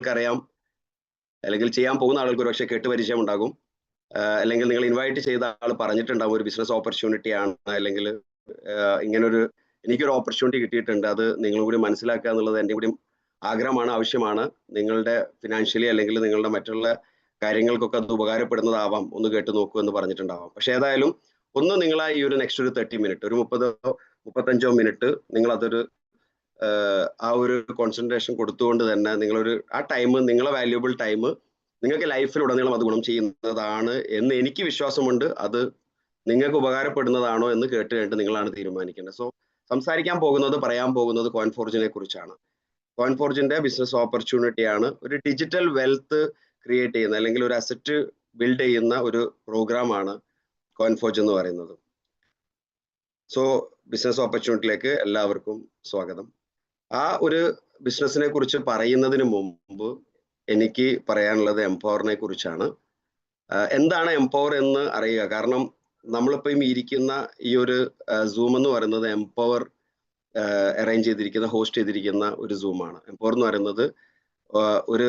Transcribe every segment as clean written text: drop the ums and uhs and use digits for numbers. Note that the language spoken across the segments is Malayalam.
നിങ്ങൾക്കറിയാം, അല്ലെങ്കിൽ ചെയ്യാൻ പോകുന്ന ആളുകൾക്ക് ഒരുപക്ഷെ കേട്ടുപരിചയം ഉണ്ടാകും. അല്ലെങ്കിൽ നിങ്ങൾ ഇൻവൈറ്റ് ചെയ്ത ആൾ പറഞ്ഞിട്ടുണ്ടാവും ഒരു ബിസിനസ് ഓപ്പർച്യൂണിറ്റി ആണ്, അല്ലെങ്കിൽ ഇങ്ങനൊരു എനിക്കൊരു ഓപ്പർച്യൂണിറ്റി കിട്ടിയിട്ടുണ്ട്, അത് നിങ്ങളും കൂടി മനസ്സിലാക്കുക എന്നുള്ളത് എൻ്റെ കൂടി ആഗ്രഹമാണ്, ആവശ്യമാണ്. നിങ്ങളുടെ ഫിനാൻഷ്യലി അല്ലെങ്കിൽ നിങ്ങളുടെ മറ്റുള്ള കാര്യങ്ങൾക്കൊക്കെ അത് ഉപകാരപ്പെടുന്നതാവാം, ഒന്ന് കേട്ട് നോക്കൂ എന്ന് പറഞ്ഞിട്ടുണ്ടാവാം. പക്ഷെ ഏതായാലും ഒന്ന് നിങ്ങൾ ഈ ഒരു നെക്സ്റ്റ് ഒരു 30 മിനിറ്റ്, ഒരു 30-35 മിനിറ്റ് നിങ്ങൾ അതൊരു ആ ഒരു കോൺസെൻട്രേഷൻ കൊടുത്തുകൊണ്ട് തന്നെ നിങ്ങളൊരു ആ ടൈം, നിങ്ങളെ വാല്യുബിൾ ടൈം നിങ്ങൾക്ക് ലൈഫിലുടനീളം അത് ഗുണം ചെയ്യുന്നതാണ് എന്ന് എനിക്ക് വിശ്വാസമുണ്ട്. അത് നിങ്ങൾക്ക് ഉപകാരപ്പെടുന്നതാണോ എന്ന് കേട്ട് കഴിഞ്ഞിട്ട് നിങ്ങളാണ് തീരുമാനിക്കേണ്ടത്. സോ സംസാരിക്കാൻ പോകുന്നത്, പറയാൻ പോകുന്നത് കോയിൻഫോർജിനെ കുറിച്ചാണ്. കോയിൻഫോർജിന്റെ ബിസിനസ് ഓപ്പർച്യൂണിറ്റി ആണ് ഒരു ഡിജിറ്റൽ വെൽത്ത് ക്രിയേറ്റ് ചെയ്യുന്ന, അല്ലെങ്കിൽ ഒരു അസറ്റ് ബിൽഡ് ചെയ്യുന്ന ഒരു പ്രോഗ്രാമാണ് കോയിൻഫോർജ് എന്ന് പറയുന്നത്. സോ ബിസിനസ് ഓപ്പർച്യൂണിറ്റിയിലേക്ക് എല്ലാവർക്കും സ്വാഗതം. ആ ഒരു ബിസിനസിനെ കുറിച്ച് പറയുന്നതിന് മുമ്പ് എനിക്ക് പറയാനുള്ളത് എംപവറിനെ കുറിച്ചാണ്. എന്താണ് എംപവർ എന്ന് അറിയുക. കാരണം നമ്മളിപ്പം ഇരിക്കുന്ന ഈ ഒരു സൂം എന്ന് പറയുന്നത് എംപവർ അറേഞ്ച് ചെയ്തിരിക്കുന്ന, ഹോസ്റ്റ് ചെയ്തിരിക്കുന്ന ഒരു സൂമാണ്. എംപവർ എന്ന് പറയുന്നത് ഒരു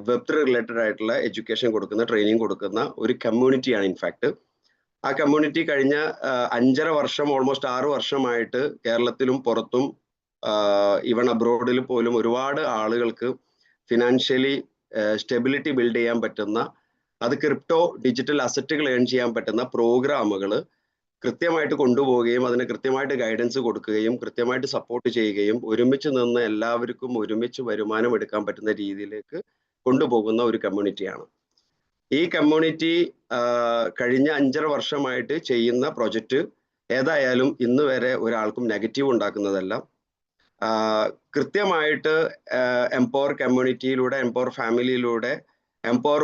വെബ് റിലേറ്റഡ് ആയിട്ടുള്ള എഡ്യൂക്കേഷൻ കൊടുക്കുന്ന, ട്രെയിനിങ് കൊടുക്കുന്ന ഒരു കമ്മ്യൂണിറ്റിയാണ്. ഇൻഫാക്ട് ആ കമ്മ്യൂണിറ്റി കഴിഞ്ഞ 5.5 വർഷം, ഓൾമോസ്റ്റ് 6 വർഷമായിട്ട് കേരളത്തിലും പുറത്തും ഈവൺ അബ്രോഡിൽ പോലും ഒരുപാട് ആളുകൾക്ക് ഫിനാൻഷ്യലി സ്റ്റെബിലിറ്റി ബിൽഡ് ചെയ്യാൻ പറ്റുന്ന, അത് ക്രിപ്റ്റോ ഡിജിറ്റൽ അസറ്റുകൾ ഏൺ ചെയ്യാൻ പറ്റുന്ന പ്രോഗ്രാമുകൾ കൃത്യമായിട്ട് കൊണ്ടുപോവുകയും അതിന് കൃത്യമായിട്ട് ഗൈഡൻസ് കൊടുക്കുകയും കൃത്യമായിട്ട് സപ്പോർട്ട് ചെയ്യുകയും ഒരുമിച്ച് നിന്ന് എല്ലാവർക്കും ഒരുമിച്ച് വരുമാനം എടുക്കാൻ പറ്റുന്ന രീതിയിലേക്ക് കൊണ്ടുപോകുന്ന ഒരു കമ്മ്യൂണിറ്റിയാണ്. ഈ കമ്മ്യൂണിറ്റി കഴിഞ്ഞ 5.5 വർഷമായിട്ട് ചെയ്യുന്ന പ്രൊജക്റ്റ് ഏതായാലും ഇന്ന് വരെ ഒരാൾക്കും നെഗറ്റീവ് ഉണ്ടാക്കുന്നതല്ല. കൃത്യമായിട്ട് എംപവർ കമ്മ്യൂണിറ്റിയിലൂടെ, എംപവർ ഫാമിലിയിലൂടെ, എംപവർ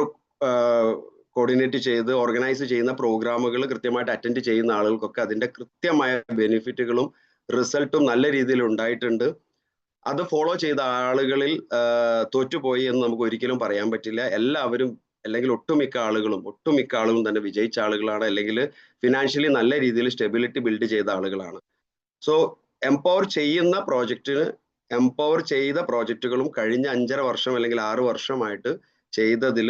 കോർഡിനേറ്റ് ചെയ്ത് ഓർഗനൈസ് ചെയ്യുന്ന പ്രോഗ്രാമുകൾ കൃത്യമായിട്ട് അറ്റൻഡ് ചെയ്യുന്ന ആളുകൾക്കൊക്കെ അതിന്റെ കൃത്യമായ ബെനിഫിറ്റുകളും റിസൾട്ടും നല്ല രീതിയിൽ ഉണ്ടായിട്ടുണ്ട്. അത് ഫോളോ ചെയ്ത ആളുകളിൽ തോറ്റുപോയി എന്ന് നമുക്ക് ഒരിക്കലും പറയാൻ പറ്റില്ല. എല്ലാവരും, അല്ലെങ്കിൽ ഒട്ടുമിക്ക ആളുകളും തന്നെ വിജയിച്ച ആളുകളാണ്, അല്ലെങ്കിൽ ഫിനാൻഷ്യലി നല്ല രീതിയിൽ സ്റ്റെബിലിറ്റി ബിൽഡ് ചെയ്ത ആളുകളാണ്. സോ എംപവർ ചെയ്യുന്ന പ്രോജക്റ്റിന്, എംപവർ ചെയ്ത പ്രോജക്റ്റുകളും കഴിഞ്ഞ 5.5 വർഷം അല്ലെങ്കിൽ 6 വർഷമായിട്ട് ചെയ്തതിൽ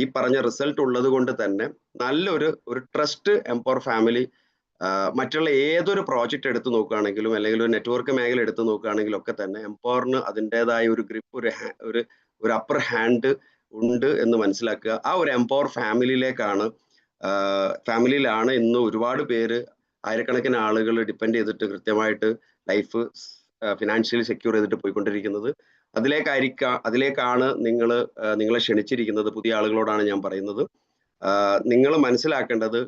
ഈ പറഞ്ഞ റിസൾട്ട് ഉള്ളത് കൊണ്ട് തന്നെ നല്ലൊരു ട്രസ്റ്റ് എംപവർ ഫാമിലി മറ്റുള്ള ഏതൊരു പ്രോജക്റ്റ് എടുത്ത് നോക്കുകയാണെങ്കിലും, അല്ലെങ്കിൽ ഒരു നെറ്റ്വർക്ക് മേഖല എടുത്ത് നോക്കുകയാണെങ്കിലും ഒക്കെ തന്നെ എംപവറിന് അതിൻ്റെതായ ഒരു ഗ്രിപ്പ്, ഒരു അപ്പർ ഹാൻഡ് ഉണ്ട് എന്ന് മനസ്സിലാക്കുക. ആ ഒരു എംപവർ ഫാമിലിയിലാണ് ഇന്ന് ഒരുപാട് പേര്, ആയിരക്കണക്കിന് ആളുകൾ ഡിപ്പെൻഡ് ചെയ്തിട്ട് കൃത്യമായിട്ട് ലൈഫ് ഫിനാൻഷ്യലി സെക്യൂർ ചെയ്തിട്ട് പോയിക്കൊണ്ടിരിക്കുന്നത്. അതിലേക്കാണ് നിങ്ങളെ ക്ഷണിച്ചിരിക്കുന്നത്. പുതിയ ആളുകളോടാണ് ഞാൻ പറയുന്നത്, നിങ്ങൾ മനസ്സിലാക്കേണ്ടത്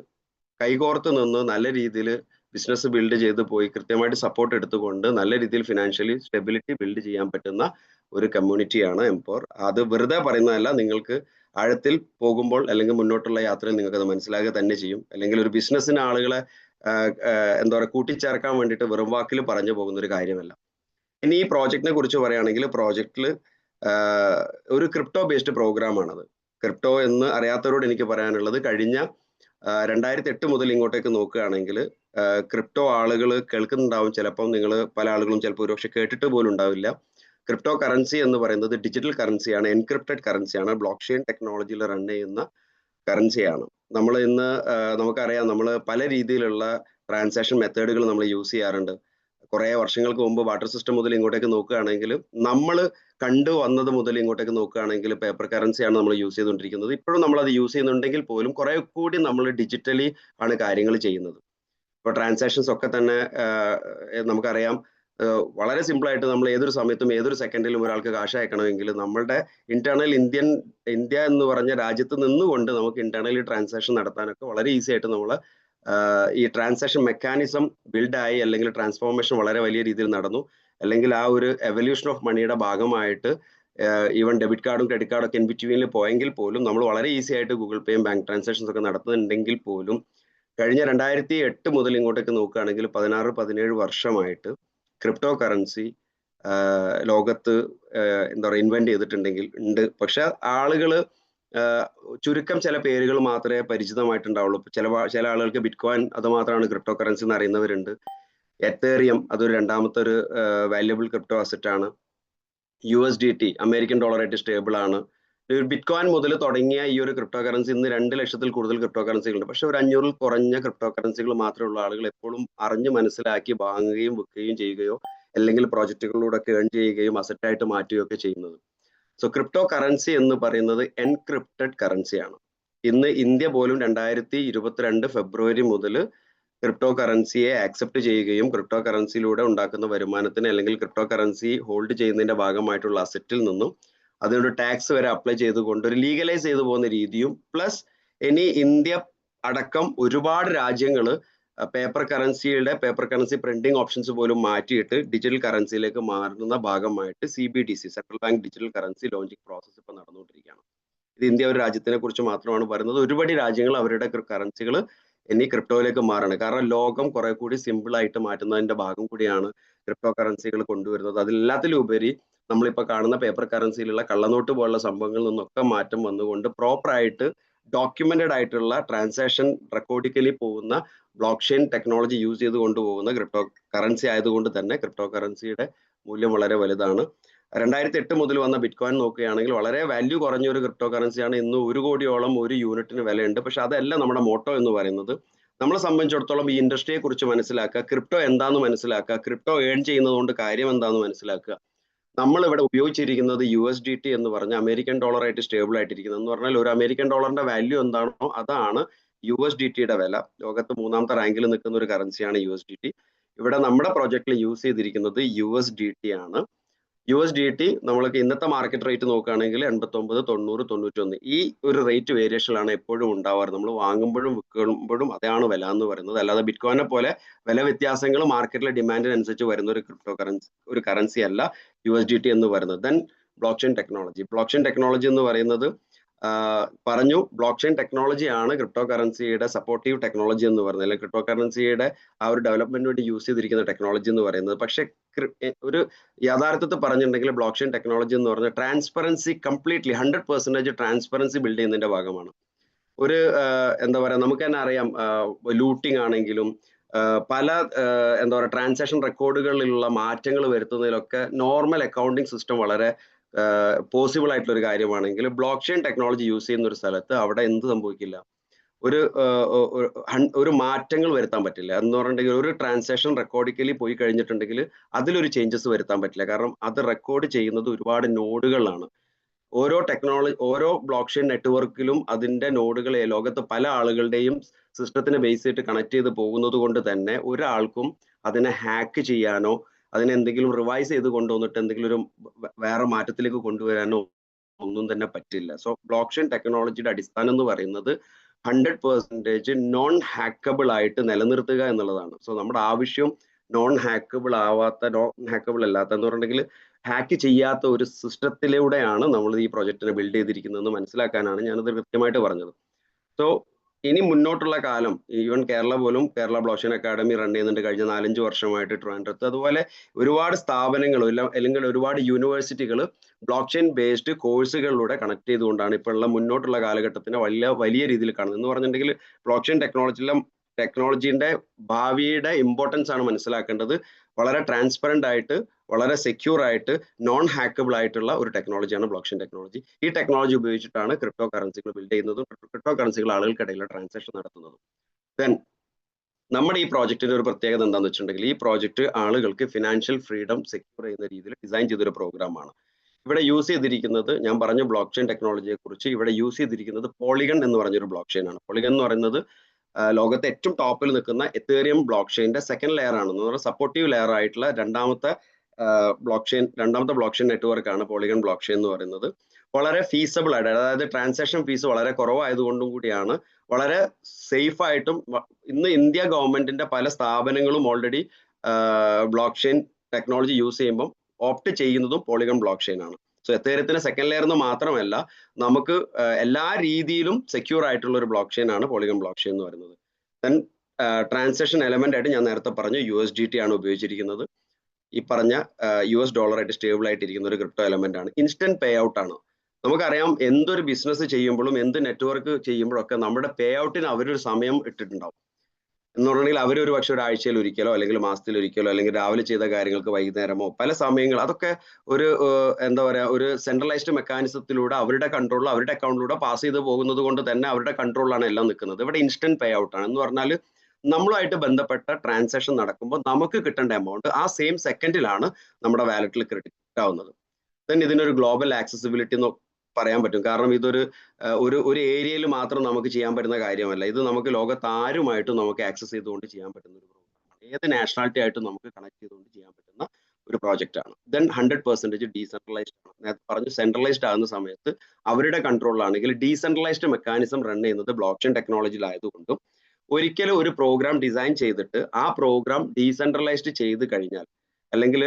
കൈകോർത്ത് നിന്ന് നല്ല രീതിയിൽ ബിസിനസ് ബിൽഡ് ചെയ്ത് പോയി കൃത്യമായിട്ട് സപ്പോർട്ട് എടുത്തുകൊണ്ട് നല്ല രീതിയിൽ ഫിനാൻഷ്യലി സ്റ്റെബിലിറ്റി ബിൽഡ് ചെയ്യാൻ പറ്റുന്ന ഒരു കമ്മ്യൂണിറ്റിയാണ് എംപവർ. അത് വെറുതെ പറയുന്നതല്ല, നിങ്ങൾക്ക് ആഴത്തിൽ പോകുമ്പോൾ അല്ലെങ്കിൽ മുന്നോട്ടുള്ള യാത്രയിൽ നിങ്ങൾക്ക് അത് മനസ്സിലാക്കുക തന്നെ ചെയ്യും. അല്ലെങ്കിൽ ഒരു ബിസിനസ്സിന് ആളുകളെ എന്താ പറയുക, കൂട്ടിച്ചേർക്കാൻ വേണ്ടിയിട്ട് വെറും വാക്കിൽ പറഞ്ഞു പോകുന്ന ഒരു കാര്യമല്ല. ഇനി ഈ പ്രോജക്റ്റിനെ കുറിച്ച് പറയുകയാണെങ്കിൽ, പ്രോജക്റ്റിൽ ഒരു ക്രിപ്റ്റോ ബേസ്ഡ് പ്രോഗ്രാമാണത്. ക്രിപ്റ്റോ എന്ന് അറിയാത്തവരോട് എനിക്ക് പറയാനുള്ളത്, കഴിഞ്ഞ 2008 മുതൽ ഇങ്ങോട്ടേക്ക് നോക്കുകയാണെങ്കിൽ ക്രിപ്റ്റോ ആളുകൾ കേൾക്കുന്നുണ്ടാവും. ചിലപ്പം നിങ്ങൾ പല ആളുകളും ചിലപ്പോൾ ഒരുപക്ഷെ കേട്ടിട്ട് പോലും ഉണ്ടാവില്ല. ക്രിപ്റ്റോ കറൻസി എന്ന് പറയുന്നത് ഡിജിറ്റൽ കറൻസിയാണ്, എൻക്രിപ്റ്റഡ് കറൻസിയാണ്, ബ്ലോക്ക് ചെയിൻ ടെക്നോളജിയിൽ റൺ ചെയ്യുന്ന കറൻസിയാണ്. നമ്മൾ ഇന്ന് നമുക്കറിയാം, നമ്മൾ പല രീതിയിലുള്ള ട്രാൻസാക്ഷൻ മെത്തേഡുകൾ നമ്മൾ യൂസ് ചെയ്യാറുണ്ട്. കുറേ വർഷങ്ങൾക്ക് മുമ്പ് വാട്ടർ സിസ്റ്റം മുതൽ ഇങ്ങോട്ടേക്ക് നോക്കുകയാണെങ്കിൽ, നമ്മൾ കണ്ടു വന്നത് മുതൽ ഇങ്ങോട്ടേക്ക് നോക്കുകയാണെങ്കിൽ പേപ്പർ കറൻസിയാണ് നമ്മൾ യൂസ് ചെയ്തുകൊണ്ടിരിക്കുന്നത്. ഇപ്പോഴും നമ്മൾ അത് യൂസ് ചെയ്യുന്നുണ്ടെങ്കിൽ പോലും കുറെ കൂടി നമ്മൾ ഡിജിറ്റലി ആണ് കാര്യങ്ങൾ ചെയ്യുന്നത്. ഇപ്പോൾ ട്രാൻസാക്ഷൻസ് ഒക്കെ തന്നെ നമുക്കറിയാം, വളരെ സിമ്പിളായിട്ട് നമ്മൾ ഏതൊരു സമയത്തും ഏതൊരു സെക്കൻഡിലും ഒരാൾക്ക് കാശ് അയക്കണമെങ്കിൽ നമ്മളുടെ ഇന്റേണൽ ഇന്ത്യ എന്ന് പറഞ്ഞ രാജ്യത്ത് നിന്നുകൊണ്ട് നമുക്ക് ഇന്റേണലി ട്രാൻസാക്ഷൻ നടത്താനൊക്കെ വളരെ ഈസി ആയിട്ട് നമ്മൾ ഈ ട്രാൻസാക്ഷൻ മെക്കാനിസം ബിൽഡായി, അല്ലെങ്കിൽ ട്രാൻസ്ഫോർമേഷൻ വളരെ വലിയ രീതിയിൽ നടന്നു. അല്ലെങ്കിൽ ആ ഒരു എവല്യൂഷൻ ഓഫ് മണിയുടെ ഭാഗമായിട്ട് ഈവൻ ഡെബിറ്റ് കാർഡും ക്രെഡിറ്റ് കാർഡും ഒക്കെ ഇൻ ബിറ്റ്വീനിൽ പോയെങ്കിൽ പോലും നമ്മൾ വളരെ ഈസി ആയിട്ട് ഗൂഗിൾ പേയും ബാങ്ക് ട്രാൻസാക്ഷൻസ് ഒക്കെ നടത്തുന്നുണ്ടെങ്കിൽ പോലും കഴിഞ്ഞ 2008 മുതൽ ഇങ്ങോട്ടേക്ക് നോക്കുകയാണെങ്കിൽ 16-17 വർഷമായിട്ട് ക്രിപ്റ്റോ കറൻസി ലോകത്ത് എന്താ പറയുക ഇൻവെന്റ് ചെയ്തിട്ടുണ്ടെങ്കിൽ ഉണ്ട്. പക്ഷെ ആളുകൾ ചുരുക്കം ചില പേരുകൾ മാത്രമേ പരിചിതമായിട്ടുണ്ടാവുള്ളൂ. ചില ആളുകൾക്ക് ബിറ്റ് കോയിൻ അത് മാത്രമാണ് ക്രിപ്റ്റോ കറൻസി എന്ന് അറിയുന്നവരുണ്ട്. എത്തേറിയം അതൊരു രണ്ടാമത്തെ ഒരു വാല്യുബിൾ ക്രിപ്റ്റോ അസറ്റ് ആണ്. USDT അമേരിക്കൻ ഡോളറായിട്ട് സ്റ്റേബിൾ ആണ്. ബിറ്റ്കോയിൻ മുതൽ തുടങ്ങിയ ഈ ഒരു ക്രിപ്റ്റോ കറൻസി ഇന്ന് 2 ലക്ഷത്തിൽ കൂടുതൽ ക്രിപ്റ്റോ കറൻസികളുണ്ട്. പക്ഷെ ഒരു 500ൽ കുറഞ്ഞ ക്രിപ്റ്റോ കറൻസികൾ മാത്രമുള്ള ആളുകൾ എപ്പോഴും അറിഞ്ഞ് മനസ്സിലാക്കി വാങ്ങുകയും വിൽക്കുകയും ചെയ്യുകയോ അല്ലെങ്കിൽ പ്രോജക്റ്റുകളിലൂടെ ഒക്കെ ഏൺ ചെയ്യുകയും അസറ്റായിട്ട് മാറ്റുകയോ ഒക്കെ ചെയ്യുന്നത്. സോ ക്രിപ്റ്റോ കറൻസി എന്ന് പറയുന്നത് എൻക്രിപ്റ്റഡ് കറൻസിയാണ്. ഇന്ന് ഇന്ത്യ പോലും 2022 ഫെബ്രുവരി മുതൽ ക്രിപ്റ്റോ കറൻസിയെ ആക്സെപ്റ്റ് ചെയ്യുകയും ക്രിപ്റ്റോ കറൻസിയിലൂടെ ഉണ്ടാക്കുന്ന വരുമാനത്തിന് അല്ലെങ്കിൽ ക്രിപ്റ്റോ കറൻസി ഹോൾഡ് ചെയ്യുന്നതിന്റെ ഭാഗമായിട്ടുള്ള അസറ്റിൽ നിന്നും അതിനൊരു ടാക്സ് വരെ അപ്ലൈ ചെയ്തുകൊണ്ട് ഒരു ലീഗലൈസ് ചെയ്തു പോകുന്ന രീതിയും പ്ലസ് ഇനി ഇന്ത്യ അടക്കം ഒരുപാട് രാജ്യങ്ങൾ പേപ്പർ കറൻസി പ്രിന്റിംഗ് ഓപ്ഷൻസ് പോലും മാറ്റിയിട്ട് ഡിജിറ്റൽ കറൻസിയിലേക്ക് മാറുന്ന ഭാഗമായിട്ട് CBDC central bank digital currency launching process ഇപ്പൊ നടന്നുകൊണ്ടിരിക്കുകയാണ്. ഇത് ഇന്ത്യ ഒരു രാജ്യത്തിനെ കുറിച്ച് മാത്രമാണ് പറയുന്നത്. ഒരുപാട് രാജ്യങ്ങൾ അവരുടെ കറൻസികൾ ഇനി ക്രിപ്റ്റോയിലേക്ക് മാറണം. കാരണം ലോകം കുറെ കൂടി സിമ്പിൾ ആയിട്ട് മാറ്റുന്നതിന്റെ ഭാഗം കൂടിയാണ് ക്രിപ്റ്റോ കറൻസികൾ കൊണ്ടുവരുന്നത്. അതിലെല്ലാത്തിലുപരി നമ്മളിപ്പോൾ കാണുന്ന പേപ്പർ കറൻസിയിലുള്ള കള്ളനോട്ട് പോലുള്ള സംഭവങ്ങളിൽ നിന്നൊക്കെ മാറ്റം വന്നുകൊണ്ട് പ്രോപ്പർ ആയിട്ട് ഡോക്യുമെന്റഡ് ആയിട്ടുള്ള ട്രാൻസാക്ഷൻ റെക്കോർഡിക്കലി പോകുന്ന ബ്ലോക്ക് ചെയിൻ ടെക്നോളജി യൂസ് ചെയ്ത് കൊണ്ടുപോകുന്ന ക്രിപ്റ്റോ കറൻസി ആയതുകൊണ്ട് തന്നെ ക്രിപ്റ്റോ കറൻസിയുടെ മൂല്യം വളരെ വലുതാണ്. 2008 മുതൽ വന്ന ബിറ്റ്കോയിൻ നോക്കുകയാണെങ്കിൽ വളരെ വാല്യൂ കുറഞ്ഞ ഒരു ക്രിപ്റ്റോ കറൻസിയാണ്. ഇന്ന് 1 കോടിയോളം ഒരു യൂണിറ്റിന് വിലയുണ്ട്. പക്ഷെ അതല്ല നമ്മുടെ മോട്ടോ എന്ന് പറയുന്നത്. നമ്മളെ സംബന്ധിച്ചിടത്തോളം ഈ ഇൻഡസ്ട്രിയെ കുറിച്ച് മനസ്സിലാക്കുക, ക്രിപ്റ്റോ എന്താന്ന് മനസ്സിലാക്കുക, ക്രിപ്റ്റോ ഏൺ ചെയ്യുന്നത് കൊണ്ട് കാര്യം എന്താന്ന് മനസ്സിലാക്കുക. നമ്മൾ ഇവിടെ ഉപയോഗിച്ചിരിക്കുന്നത് USDT എന്ന് പറഞ്ഞ അമേരിക്കൻ ഡോളറായിട്ട് സ്റ്റേബിൾ ആയിട്ടിരിക്കുന്നത്. എന്ന് പറഞ്ഞാൽ ഒരു അമേരിക്കൻ ഡോളറിന്റെ വാല്യൂ എന്താണോ അതാണ് USDTയുടെ വില. ലോകത്ത് 3ാമത്തെ റാങ്കിൽ നിൽക്കുന്ന ഒരു കറൻസിയാണ് USDT. ഇവിടെ നമ്മുടെ പ്രോജക്റ്റിൽ യൂസ് ചെയ്തിരിക്കുന്നത് USDT ആണ്. USDT നമ്മൾക്ക് ഇന്നത്തെ മാർക്കറ്റ് റേറ്റ് നോക്കുകയാണെങ്കിൽ 89, 90, 91 ഈ ഒരു റേറ്റ് വേരിയേഷനിലാണ് എപ്പോഴും ഉണ്ടാവാറ്. നമ്മൾ വാങ്ങുമ്പോഴും വിൽക്കുമ്പോഴും അതാണ് വില എന്ന് പറയുന്നത്. അല്ലാതെ ബിറ്റ്കോയിനെ പോലെ വില വ്യത്യാസങ്ങൾ മാർക്കറ്റിലെ ഡിമാൻഡിനനുസരിച്ച് വരുന്ന ഒരു കറൻസി അല്ല USDT എന്ന് പറയുന്നത്. ദെൻ ബ്ലോക്ക് ചെയിൻ ടെക്നോളജി എന്ന് പറയുന്നത് പറഞ്ഞു, ബ്ലോക്ക് ചെയിൻ ടെക്നോളജിയാണ് ക്രിപ്റ്റോ കറൻസിയുടെ സപ്പോർട്ടീവ് ടെക്നോളജി എന്ന് പറയുന്നത്, അല്ലെങ്കിൽ ക്രിപ്റ്റോ കറൻസിയുടെ ആ ഒരു ഡെവലപ്മെന്റിന് വേണ്ടി യൂസ് ചെയ്തിരിക്കുന്ന ടെക്നോളജി എന്ന് പറയുന്നത്. പക്ഷെ ഒരു യാഥാർത്ഥ്യത്തിൽ പറഞ്ഞിട്ടുണ്ടെങ്കിൽ ബ്ലോക്ക് ചെയിൻ ടെക്നോളജി എന്ന് പറഞ്ഞാൽ ട്രാൻസ്പെറൻസി കംപ്ലീറ്റ്ലി 100% ട്രാൻസ്പെറൻസി ബിൽഡ് ചെയ്യുന്നതിന്റെ ഭാഗമാണ്. ഒരു എന്താ പറയാ, നമുക്ക് തന്നെ അറിയാം, ലൂട്ടിംഗ് ആണെങ്കിലും പല എന്താ പറയുക ട്രാൻസാക്ഷൻ റെക്കോർഡുകളിലുള്ള മാറ്റങ്ങൾ വരുത്തുന്നതിലൊക്കെ നോർമൽ അക്കൗണ്ടിങ് സിസ്റ്റം വളരെ പോസിബിൾ ആയിട്ടുള്ള ഒരു കാര്യമാണെങ്കിൽ ബ്ലോക്ക് ചെയിൻ ടെക്നോളജി യൂസ് ചെയ്യുന്ന ഒരു സ്ഥലത്ത് അവിടെ എന്ത് സംഭവിക്കില്ല, ഒരു മാറ്റങ്ങൾ വരുത്താൻ പറ്റില്ല. എന്ന് പറഞ്ഞിട്ടുണ്ടെങ്കിൽ ഒരു ട്രാൻസാക്ഷൻ റെക്കോർഡിക്കലി പോയി കഴിഞ്ഞിട്ടുണ്ടെങ്കിൽ അതിലൊരു ചേഞ്ചസ് വരുത്താൻ പറ്റില്ല. കാരണം അത് റെക്കോർഡ് ചെയ്യുന്നത് ഒരുപാട് നോഡുകളാണ്. ഓരോ ബ്ലോക്ക് ചെയിൻ നെറ്റ്വർക്കിലും അതിന്റെ നോഡുകൾ ലോകത്ത് പല ആളുകളുടെയും സിസ്റ്റത്തിനെ ബേസ് ചെയ്തിട്ട് കണക്ട് ചെയ്ത് പോകുന്നത് കൊണ്ട് തന്നെ ഒരാൾക്കും അതിനെ ഹാക്ക് ചെയ്യാനോ അതിനെ എന്തെങ്കിലും റിവൈസ് ചെയ്ത് കൊണ്ടുവന്നിട്ട് എന്തെങ്കിലും ഒരു വേറെ മാറ്റത്തിലേക്ക് കൊണ്ടുവരാനോ ഒന്നും തന്നെ പറ്റില്ല. സോ ബ്ലോക്ക് ചെയിൻ ടെക്നോളജിയുടെ അടിസ്ഥാനം എന്ന് പറയുന്നത് 100% നോൺ ഹാക്കബിൾ ആയിട്ട് നിലനിർത്തുക എന്നുള്ളതാണ്. സോ നമ്മുടെ ആവശ്യം നോൺ ഹാക്കബിൾ അല്ലാത്ത എന്ന് പറഞ്ഞിട്ടുണ്ടെങ്കിൽ ഹാക്ക് ചെയ്യാത്ത ഒരു സിസ്റ്റത്തിലൂടെയാണ് നമ്മൾ ഈ പ്രോജക്റ്റിനെ ബിൽഡ് ചെയ്തിരിക്കുന്നതെന്ന് മനസ്സിലാക്കാനാണ് ഞാനത് കൃത്യമായിട്ട് പറഞ്ഞത്. സോ ഇനി മുന്നോട്ടുള്ള കാലം even Kerala block chain academy run ചെയ്യുന്നുണ്ട് കഴിഞ്ഞ 4-5 വർഷമായിട്ട് ട്രിവാൻഡ്രത്ത്. അതുപോലെ ഒരുപാട് സ്ഥാപനങ്ങൾ അല്ലെങ്കിൽ ഒരുപാട് യൂണിവേഴ്സിറ്റികൾ ബ്ലോക്ക് ചെയിൻ ബേസ്ഡ് കോഴ്സുകളിലൂടെ കണക്ട് ചെയ്തുകൊണ്ടാണ് ഇപ്പോഴുള്ള മുന്നോട്ടുള്ള കാലഘട്ടത്തിന് വലിയ രീതിയിൽ കാണുന്നത്. എന്ന് പറഞ്ഞിട്ടുണ്ടെങ്കിൽ ബ്ലോക്ക് ചെയിൻ ടെക്നോളജിന്റെ ഭാവിയുടെ ഇമ്പോർട്ടൻസ് ആണ് മനസ്സിലാക്കേണ്ടത്. വളരെ ട്രാൻസ്പെറന്റ് ആയിട്ട് വളരെ സെക്യൂർ ആയിട്ട് നോൺ ഹാക്കബിൾ ആയിട്ടുള്ള ഒരു ടെക്നോളജിയാണ് ബ്ലോക്ക് ചെയിൻ ടെക്നോളജി. ഈ ടെക്നോളജി ഉപയോഗിച്ചിട്ടാണ് ക്രിപ്റ്റോ കറൻസികൾ ബിൽഡ് ചെയ്യുന്നതും ക്രിപ്റ്റോ കറൻസികൾ ആളുകൾക്കിടയിൽ ട്രാൻസാക്ഷൻ നടത്തുന്നതും. ദെൻ നമ്മുടെ ഈ പ്രോജക്റ്റിന്റെ ഒരു പ്രത്യേകത എന്താണെന്ന് വെച്ചിട്ടുണ്ടെങ്കിൽ ഈ പ്രോജക്റ്റ് ആളുകൾക്ക് ഫിനാൻഷ്യൽ ഫ്രീഡം സെക്യൂർ ചെയ്യുന്ന രീതിയിൽ ഡിസൈൻ ചെയ്തൊരു പ്രോഗ്രാമാണ്. ഇവിടെ യൂസ് ചെയ്തിരിക്കുന്നത്, ഞാൻ പറഞ്ഞ ബ്ലോക്ക് ചെയിൻ ടെക്നോളജിയെ കുറിച്ച്, ഇവിടെ യൂസ് ചെയ്തിരിക്കുന്നത് പോളിഗൺ എന്ന് പറഞ്ഞൊരു ബ്ലോക്ക് ചെയിൻ ആണ്. പോളിഗൺ എന്ന് പറയുന്നത് ലോകത്തെ ഏറ്റവും ടോപ്പിൽ നിൽക്കുന്ന എത്തേറിയം ബ്ലോക്ക് ചെയിന്റെ സെക്കൻഡ് ലെയർ ആണ്. എന്ന് പറഞ്ഞാൽ സപ്പോർട്ടീവ് ലെയർ ആയിട്ടുള്ള രണ്ടാമത്തെ ബ്ലോക്ക് ചെയിൻ നെറ്റ്വർക്ക് ആണ് പോളിഗൺ ബ്ലോക്ക് ചെയിൻ എന്ന് പറയുന്നത്. വളരെ ഫീസബിൾ ആയിട്ട്, അതായത് ട്രാൻസാക്ഷൻ ഫീസ് വളരെ കുറവായതുകൊണ്ടും കൂടിയാണ് വളരെ സേഫ് ആയിട്ടും ഇന്ന് ഇന്ത്യ ഗവൺമെന്റിന്റെ പല സ്ഥാപനങ്ങളും already block chain technology use ചെയ്യുമ്പോൾ ഓപ്റ്റ് ചെയ്യുന്നതും പോളിഗൺ ബ്ലോക്ക് ചെയിൻ ആണ്. സോ എത്തേറിയത്തിന്റെ സെക്കൻഡ് ലെയർ എന്ന് മാത്രമല്ല നമുക്ക് എല്ലാ രീതിയിലും സെക്യൂർ ആയിട്ടുള്ള ഒരു ബ്ലോക്ക് ചെയിൻ ആണ് പോളിഗൺ ബ്ലോക്ക് ചെയിൻ എന്ന് പറയുന്നത്. ദെൻ ട്രാൻസാക്ഷൻ എലമെന്റ് ആയിട്ട് ഞാൻ നേരത്തെ പറഞ്ഞു USDT ആണ് ഉപയോഗിച്ചിരിക്കുന്നത്. ഈ പറഞ്ഞ US ഡോളറായിട്ട് സ്റ്റേബിൾ ആയിട്ടിരിക്കുന്ന ഒരു ക്രിപ്റ്റോ എലമെന്റ് ആണ്. ഇൻസ്റ്റന്റ് പേ ഔട്ട് ആണ്. നമുക്കറിയാം എന്തൊരു ബിസിനസ് ചെയ്യുമ്പോഴും എന്ത് നെറ്റ്വർക്ക് ചെയ്യുമ്പോഴൊക്കെ നമ്മുടെ പേ ഔട്ടിന് അവരൊരു സമയം ഇട്ടിട്ടുണ്ടാവും. എന്ന് പറഞ്ഞിട്ടുണ്ടെങ്കിൽ അവരൊരു പക്ഷെ ഒരാഴ്ചയിൽ ഒരിക്കലോ അല്ലെങ്കിൽ മാസത്തിൽ ഒരിക്കലോ അല്ലെങ്കിൽ രാവിലെ ചെയ്ത കാര്യങ്ങൾക്ക് വൈകുന്നേരമോ പല സമയങ്ങൾ അതൊക്കെ ഒരു എന്താ പറയാ ഒരു സെൻട്രലൈസ്ഡ് മെക്കാനിസത്തിലൂടെ അവരുടെ കൺട്രോളിൽ അവരുടെ അക്കൗണ്ടിലൂടെ പാസ് ചെയ്ത് പോകുന്നത് കൊണ്ട് തന്നെ അവരുടെ കൺട്രോളിലാണ് എല്ലാം നിൽക്കുന്നത്. ഇവിടെ ഇൻസ്റ്റന്റ് പേ ഔട്ട് ആണ് എന്ന് പറഞ്ഞാൽ നമ്മളുമായിട്ട് ബന്ധപ്പെട്ട ട്രാൻസാക്ഷൻ നടക്കുമ്പോൾ നമുക്ക് കിട്ടേണ്ട എമൗണ്ട് ആ സെയിം സെക്കൻഡിലാണ് നമ്മുടെ വാലറ്റിൽ ക്രെഡിറ്റ് ആവുന്നത്. ദെൻ ഇതിനൊരു ഗ്ലോബൽ ആക്സസിബിലിറ്റി എന്ന് പറയാൻ പറ്റും. കാരണം ഇതൊരു ഒരു ഏരിയയിൽ മാത്രം നമുക്ക് ചെയ്യാൻ പറ്റുന്ന കാര്യമല്ല. ഇത് നമുക്ക് ലോകത്ത് ആരുമായിട്ടും നമുക്ക് ആക്സസ് ചെയ്തുകൊണ്ട് ചെയ്യാൻ പറ്റുന്ന ഒരു പ്രോഗ്രാമാണ്. ഏത് നാഷണാലിറ്റി ആയിട്ടും നമുക്ക് കണക്ട് ചെയ്തുകൊണ്ട് ചെയ്യാൻ പറ്റുന്ന ഒരു പ്രോജക്റ്റ് ആണ്. ദെൻ 100% ഡീസെൻട്രലൈസ്ഡ് ആണ്. നേരത്തെ പറഞ്ഞു സെൻട്രലൈസ്ഡ് ആകുന്ന സമയത്ത് അവരുടെ കൺട്രോളിലാണെങ്കിൽ ഡീസെൻട്രലൈസ്ഡ് മെക്കാനിസം റൺ ചെയ്യുന്നത് ബ്ലോക്ക് ചെയിൻ ടെക്നോളജിയിലായതുകൊണ്ടും ഒരിക്കലും ഒരു പ്രോഗ്രാം ഡിസൈൻ ചെയ്തിട്ട് ആ പ്രോഗ്രാം ഡീസെൻട്രലൈസ്ഡ് ചെയ്ത് കഴിഞ്ഞാൽ അല്ലെങ്കിൽ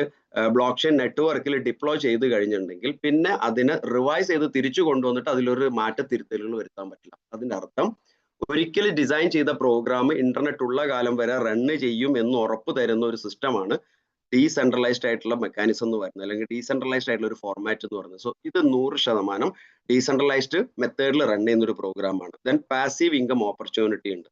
ബ്ലോക്ക് ചെയിൻ നെറ്റ്വർക്കിൽ ഡിപ്ലോയ് ചെയ്ത് കഴിഞ്ഞിട്ടുണ്ടെങ്കിൽ പിന്നെ അതിനെ റിവൈസ് ചെയ്ത് തിരിച്ചു കൊണ്ടുവന്നിട്ട് അതിലൊരു മാറ്റത്തിരുത്തലുകൾ വരുത്താൻ പറ്റില്ല. അതിന്റെ അർത്ഥം ഒരിക്കലും ഡിസൈൻ ചെയ്ത പ്രോഗ്രാം ഇന്റർനെറ്റ് ഉള്ള കാലം വരെ റണ്ണ് ചെയ്യും എന്ന് ഉറപ്പ് തരുന്ന ഒരു സിസ്റ്റമാണ് ഡീസെൻട്രലൈസ്ഡ് ആയിട്ടുള്ള മെക്കാനിസം എന്ന് പറയുന്നത്, അല്ലെങ്കിൽ ഡീസെൻട്രലൈസ്ഡ് ആയിട്ടുള്ള ഒരു ഫോർമാറ്റ് എന്ന് പറയുന്നത്. സോ ഇത് 100% ഡീസെൻട്രലൈസ്ഡ് മെത്തേഡിൽ റൺ ചെയ്യുന്ന ഒരു പ്രോഗ്രാമാണ്. ദെൻ പാസീവ് ഇൻകം ഓപ്പർച്യൂണിറ്റി ഉണ്ട്.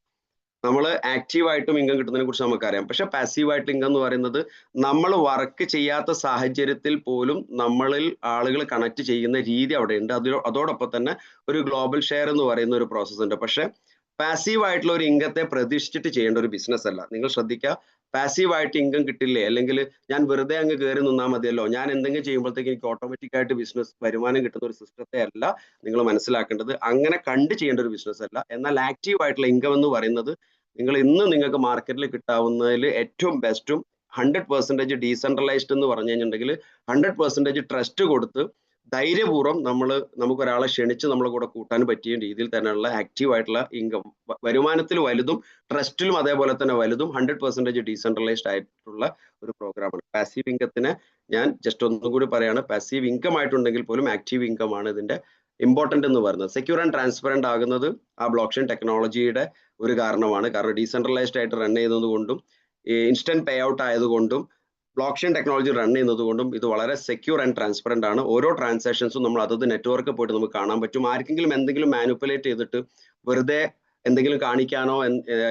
നമ്മൾ ആക്റ്റീവായിട്ടും ഇൻകം കിട്ടുന്നതിനെ കുറിച്ച് നമുക്കറിയാം. പക്ഷെ പാസീവായിട്ട് ഇൻകം എന്ന് പറയുന്നത് നമ്മൾ വർക്ക് ചെയ്യാത്ത സാഹചര്യത്തിൽ പോലും നമ്മളിൽ ആളുകൾ കണക്ട് ചെയ്യുന്ന രീതി അവിടെ ഉണ്ട്. അതോടൊപ്പം തന്നെ ഒരു ഗ്ലോബൽ ഷെയർ എന്ന് പറയുന്ന ഒരു പ്രോസസ് ഉണ്ട്. പക്ഷെ പാസീവ് ആയിട്ടുള്ള ഒരു ഇൻകത്തെ പ്രതീക്ഷിച്ചിട്ട് ചെയ്യേണ്ട ഒരു ബിസിനസ് അല്ല. നിങ്ങൾ ശ്രദ്ധിക്കുക, പാസീവായിട്ട് ഇൻകം കിട്ടില്ലേ, അല്ലെങ്കിൽ ഞാൻ വെറുതെ അങ്ങ് കയറി നിന്നാൽ മതിയല്ലോ, ഞാൻ എന്തെങ്കിലും ചെയ്യുമ്പോഴത്തേക്ക് എനിക്ക് ഓട്ടോമാറ്റിക് ആയിട്ട് ബിസിനസ് വരുമാനം കിട്ടുന്ന ഒരു സിസ്റ്റത്തെ അല്ല നിങ്ങൾ മനസ്സിലാക്കേണ്ടത്. അങ്ങനെ കണ്ട് ചെയ്യേണ്ട ഒരു ബിസിനസ് അല്ല. എന്നാൽ ആക്റ്റീവ് ആയിട്ടുള്ള ഇൻകം എന്ന് പറയുന്നത് നിങ്ങൾ ഇന്ന് നിങ്ങൾക്ക് മാർക്കറ്റിൽ കിട്ടാവുന്നതിൽ ഏറ്റവും ബെസ്റ്റും 100% ഡീസെൻട്രലൈസ്ഡ് എന്ന് പറഞ്ഞു കഴിഞ്ഞിട്ടുണ്ടെങ്കിൽ 100% ട്രസ്റ്റ് കൊടുത്ത് ധൈര്യപൂർവ്വം നമുക്ക് ഒരാളെ ക്ഷണിച്ച് നമ്മളെ കൂടെ കൂട്ടാൻ പറ്റിയ രീതിയിൽ തന്നെയുള്ള ആക്റ്റീവ് ആയിട്ടുള്ള ഇൻകം, വരുമാനത്തിൽ വലുതും ട്രസ്റ്റിലും അതേപോലെ തന്നെ വലുതും 100% ഡീസെൻട്രലൈസ്ഡ് ആയിട്ടുള്ള ഒരു പ്രോഗ്രാമാണ്. പാസീവ് ഇൻകത്തിനെ ഞാൻ ജസ്റ്റ് ഒന്നും കൂടി പറയാണ്, പാസീവ് ഇൻകം ആയിട്ടുണ്ടെങ്കിൽ പോലും ആക്റ്റീവ് ഇൻകം ആണ് ഇതിന്റെ ഇമ്പോർട്ടന്റ് എന്ന് പറയുന്നത്. സെക്യൂർ ആൻഡ് ട്രാൻസ്പെറന്റ് ആകുന്നത് ആ ബ്ലോക്ക് ചെയിൻ ടെക്നോളജിയുടെ ഒരു കാരണമാണ്. കാരണം ഡീസെൻട്രലൈസ്ഡ് ആയിട്ട് റൺ ചെയ്യുന്നത് കൊണ്ടും ഇൻസ്റ്റന്റ് പേ ഔട്ട് ആയതുകൊണ്ടും ബ്ലോക്ക് ചെയിൻ ടെക്നോളജി റൺ ചെയ്യുന്നത് കൊണ്ടും ഇത് വളരെ സെക്യൂർ ആൻഡ് ട്രാൻസ്പെറന്റ് ആണ്. ഓരോ ട്രാൻസാക്ഷൻസും നമ്മൾ അതത് നെറ്റ്വർക്ക് പോയിട്ട് നമുക്ക് കാണാൻ പറ്റും. ആർക്കെങ്കിലും എന്തെങ്കിലും മാനിപ്പുലേറ്റ് ചെയ്തിട്ട് വെറുതെ എന്തെങ്കിലും കാണിക്കാനോ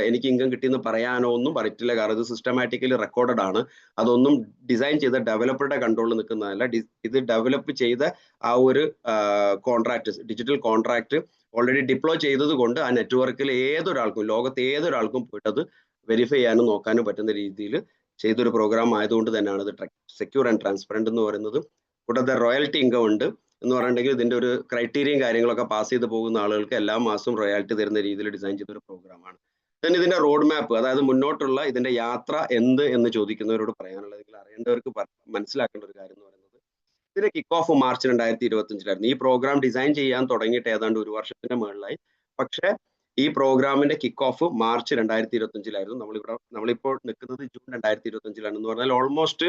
എനിക്ക് ഇൻകം കിട്ടിയെന്ന് പറയാനോ ഒന്നും പറ്റില്ല. കാരണം ഇത് സിസ്റ്റമാറ്റിക്കലി റെക്കോർഡഡ് ആണ്. അതൊന്നും ഡിസൈൻ ചെയ്ത ഡെവലപ്പറുടെ കൺട്രോളിൽ നിൽക്കുന്നതല്ല. ഇത് ഡെവലപ്പ് ചെയ്ത ആ ഒരു contract, digital contract already deploy ചെയ്തത് കൊണ്ട് ആ നെറ്റ്വർക്കിൽ ഏതൊരാൾക്കും, ലോകത്ത് ഏതൊരാൾക്കും പോയിട്ട് അത് വെരിഫൈ ചെയ്യാനും നോക്കാനും പറ്റുന്ന രീതിയിൽ ചെയ്തൊരു പ്രോഗ്രാം ആയതുകൊണ്ട് തന്നെയാണ് ഇത് സെക്യൂർ ആൻഡ് ട്രാൻസ്പെറന്റ് എന്ന് പറയുന്നത്. കൂടാതെ റോയൽറ്റി ഇൻകം ഉണ്ട് എന്ന് പറഞ്ഞിട്ടുണ്ടെങ്കിൽ ഇതിന്റെ ഒരു ക്രൈറ്റീരിയയും കാര്യങ്ങളൊക്കെ പാസ് ചെയ്ത് പോകുന്ന ആളുകൾക്ക് എല്ലാ മാസവും റോയാലിറ്റി തരുന്ന രീതിയിൽ ഡിസൈൻ ചെയ്തൊരു പ്രോഗ്രാമാണ്. then ഇതിന്റെ റോഡ് മാപ്പ്, അതായത് മുന്നോട്ടുള്ള ഇതിന്റെ യാത്ര എന്ത് എന്ന് ചോദിക്കുന്നവരോട് പറയാനുള്ളത്, അറിയേണ്ടവർക്ക് മനസ്സിലാക്കേണ്ട ഒരു കാര്യം എന്ന് പറയുന്നത് ഇതിന്റെ കിക്ക് ഓഫ് മാർച്ച് 2025 ഈ പ്രോഗ്രാം ഡിസൈൻ ചെയ്യാൻ തുടങ്ങിയിട്ട് ഏതാണ്ട് ഒരു വർഷത്തിന്റെ മുകളിലായി. പക്ഷേ ഈ പ്രോഗ്രാമിന്റെ കിക്ക് ഓഫ് മാർച്ച് 2025 നമ്മളിപ്പോൾ നിൽക്കുന്നത് ജൂൺ 2025 എന്ന് പറഞ്ഞാൽ ഓൾമോസ്റ്റ്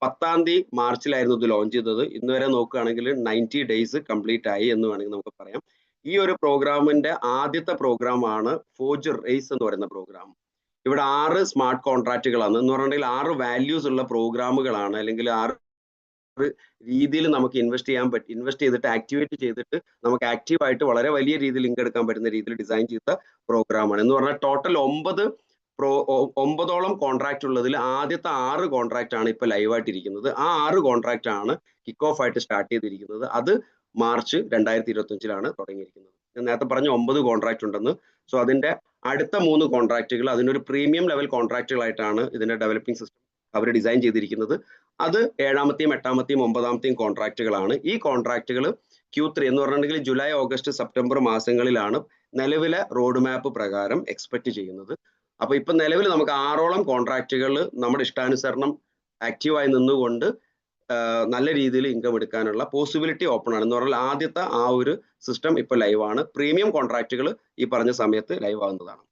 10 മാർച്ചിലായിരുന്നു ഇത് ലോഞ്ച് ചെയ്തത്. ഇന്ന് വരെ നോക്കുകയാണെങ്കിൽ 90 days കംപ്ലീറ്റ് ആയി എന്ന് വേണമെങ്കിൽ നമുക്ക് പറയാം. ഈ ഒരു പ്രോഗ്രാമിന്റെ ആദ്യത്തെ പ്രോഗ്രാമാണ് ഫോർജ് റേസ് എന്ന് പറയുന്ന പ്രോഗ്രാം. ഇവിടെ 6 സ്മാർട്ട് കോൺട്രാക്റ്റുകളാണ് എന്ന് പറഞ്ഞിട്ടുണ്ടെങ്കിൽ 6 വാല്യൂസ് ഉള്ള പ്രോഗ്രാമുകളാണ്, അല്ലെങ്കിൽ 6 രീതിയിൽ നമുക്ക് ഇൻവെസ്റ്റ് ചെയ്തിട്ട് ആക്ടിവേറ്റ് ചെയ്തിട്ട് നമുക്ക് ആക്റ്റീവായിട്ട് വളരെ വലിയ രീതിയിൽ ലിങ്ക് എടുക്കാൻ പറ്റുന്ന രീതിയിൽ ഡിസൈൻ ചെയ്ത പ്രോഗ്രാമാണ്. എന്ന് പറഞ്ഞാൽ ടോട്ടൽ 9ഓളം കോൺട്രാക്ട് ഉള്ളതിൽ ആദ്യത്തെ 6 കോൺട്രാക്ട് ആണ് ഇപ്പൊ ലൈവായിട്ടിരിക്കുന്നത്. ആ 6 കോൺട്രാക്ട് ആണ് കിക്ക് ഓഫ് ആയിട്ട് സ്റ്റാർട്ട് ചെയ്തിരിക്കുന്നത്. അത് മാർച്ച് 2025 തുടങ്ങിയിരിക്കുന്നത്. ഞാൻ നേരത്തെ പറഞ്ഞ 9 കോൺട്രാക്ട് ഉണ്ടെന്ന്. സോ അതിന്റെ അടുത്ത 3 കോൺട്രാക്റ്റുകൾ അതിനൊരു പ്രീമിയം ലെവൽ കോൺട്രാക്റ്റുകളായിട്ടാണ് ഇതിന്റെ ഡെവലപ്പിംഗ് സിസ്റ്റം അവർ ഡിസൈൻ ചെയ്തിരിക്കുന്നത്. അത് 7ാമത്തെയും 8ാമത്തെയും 9ാമത്തെയും കോൺട്രാക്റ്റുകളാണ്. ഈ കോൺട്രാക്റ്റുകൾ Q3 എന്ന് പറഞ്ഞിട്ടുണ്ടെങ്കിൽ ജൂലൈ, ഓഗസ്റ്റ്, സെപ്റ്റംബർ മാസങ്ങളിലാണ് നിലവിലെ റോഡ് മാപ്പ് പ്രകാരം എക്സ്പെക്ട് ചെയ്യുന്നത്. അപ്പൊ ഇപ്പൊ നിലവിൽ നമുക്ക് 6ഓളം കോൺട്രാക്റ്റുകൾ നമ്മുടെ ഇഷ്ടാനുസരണം ആക്റ്റീവായി നിന്നുകൊണ്ട് നല്ല രീതിയിൽ ഇൻകം എടുക്കാനുള്ള പോസിബിലിറ്റി ഓപ്പൺ ആണ്. എന്ന് പറഞ്ഞാൽ ആദ്യത്തെ ആ ഒരു സിസ്റ്റം ഇപ്പൊ ലൈവാണ്. പ്രീമിയം കോൺട്രാക്റ്റുകൾ ഈ പറഞ്ഞ സമയത്ത് ലൈവ് ആകുന്നതാണ്.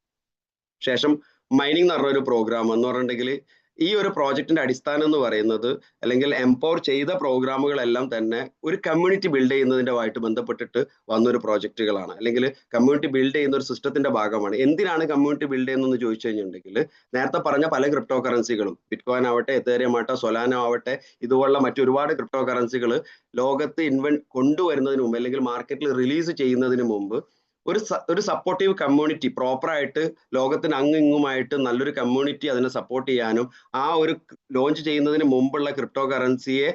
ശേഷം മൈനിങ് എന്ന് പറഞ്ഞ ഒരു പ്രോഗ്രാം എന്ന് പറഞ്ഞിട്ടുണ്ടെങ്കിൽ ഈ ഒരു പ്രോജക്റ്റിന്റെ അടിസ്ഥാനം എന്ന് പറയുന്നത്, അല്ലെങ്കിൽ എംപവർ ചെയ്ത പ്രോഗ്രാമുകളെല്ലാം തന്നെ ഒരു കമ്മ്യൂണിറ്റി ബിൽഡ് ചെയ്യുന്നതിൻ്റെതായിട്ട് ബന്ധപ്പെട്ടിട്ട് വന്നൊരു പ്രോജക്റ്റുകളാണ്, അല്ലെങ്കിൽ കമ്മ്യൂണിറ്റി ബിൽഡ് ചെയ്യുന്ന ഒരു സിസ്റ്റത്തിന്റെ ഭാഗമാണ്. എന്തിനാണ് കമ്മ്യൂണിറ്റി ബിൽഡ് ചെയ്യുന്നതെന്ന് ചോദിച്ചു കഴിഞ്ഞിട്ടുണ്ടെങ്കിൽ നേരത്തെ പറഞ്ഞ പല ക്രിപ്റ്റോ കറൻസികളും, ബിറ്റ്കോയിൻ ആവട്ടെ, എത്തേറിയം ആവട്ടെ, സൊലാനോ ആവട്ടെ, ഇതുപോലുള്ള മറ്റൊരുപാട് ക്രിപ്റ്റോ കറൻസികൾ ലോകത്ത് കൊണ്ടുവരുന്നതിന് മുമ്പ് അല്ലെങ്കിൽ മാർക്കറ്റിൽ റിലീസ് ചെയ്യുന്നതിന് മുമ്പ് ഒരു സപ്പോർട്ടീവ് കമ്മ്യൂണിറ്റി പ്രോപ്പറായിട്ട് ലോകത്തിന് അങ്ങുമായിട്ട് നല്ലൊരു കമ്മ്യൂണിറ്റി അതിനെ സപ്പോർട്ട് ചെയ്യാനും ആ ഒരു ലോഞ്ച് ചെയ്യുന്നതിന് മുമ്പുള്ള ക്രിപ്റ്റോ കറൻസിയെ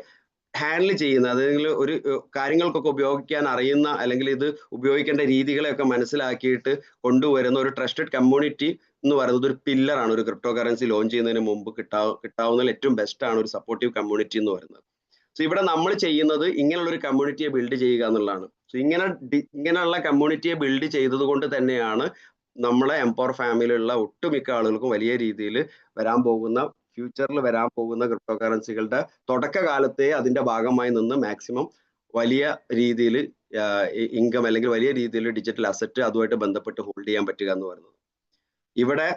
ഹാൻഡിൽ ചെയ്യുന്ന അല്ലെങ്കിൽ ഒരു കാര്യങ്ങൾക്കൊക്കെ ഉപയോഗിക്കാൻ അറിയുന്ന അല്ലെങ്കിൽ ഇത് ഉപയോഗിക്കേണ്ട രീതികളെയൊക്കെ മനസ്സിലാക്കിയിട്ട് കൊണ്ടുവരുന്ന ഒരു ട്രസ്റ്റഡ് കമ്മ്യൂണിറ്റി എന്ന് പറയുന്നത് ഒരു പില്ലറാണ്. ഒരു ക്രിപ്റ്റോ കറൻസി ലോഞ്ച് ചെയ്യുന്നതിന് മുമ്പ് കിട്ടാവുന്നതിൽ ഏറ്റവും ബെസ്റ്റ് ആണ് ഒരു സപ്പോർട്ടീവ് കമ്മ്യൂണിറ്റി എന്ന് പറയുന്നത്. സോ ഇവിടെ നമ്മൾ ചെയ്യുന്നത് ഇങ്ങനെയുള്ള ഒരു കമ്മ്യൂണിറ്റിയെ ബിൽഡ് ചെയ്യുക എന്നുള്ളതാണ്. സോ ഇങ്ങനെയുള്ള കമ്മ്യൂണിറ്റിയെ ബിൽഡ് ചെയ്തത് കൊണ്ട് തന്നെയാണ് നമ്മളെ എംപവർ ഫാമിലിയിലുള്ള ഒട്ടുമിക്ക ആളുകൾക്കും വലിയ രീതിയിൽ ഫ്യൂച്ചറിൽ വരാൻ പോകുന്ന ക്രിപ്റ്റോ കറൻസികളുടെ തുടക്കകാലത്തെ അതിന്റെ ഭാഗമായി നിന്ന് മാക്സിമം വലിയ രീതിയിൽ ഇൻകം അല്ലെങ്കിൽ വലിയ രീതിയിൽ ഡിജിറ്റൽ അസറ്റ് അതുമായിട്ട് ബന്ധപ്പെട്ട് ഹോൾഡ് ചെയ്യാൻ പറ്റുക എന്ന് പറയുന്നത്. ഇവിടെ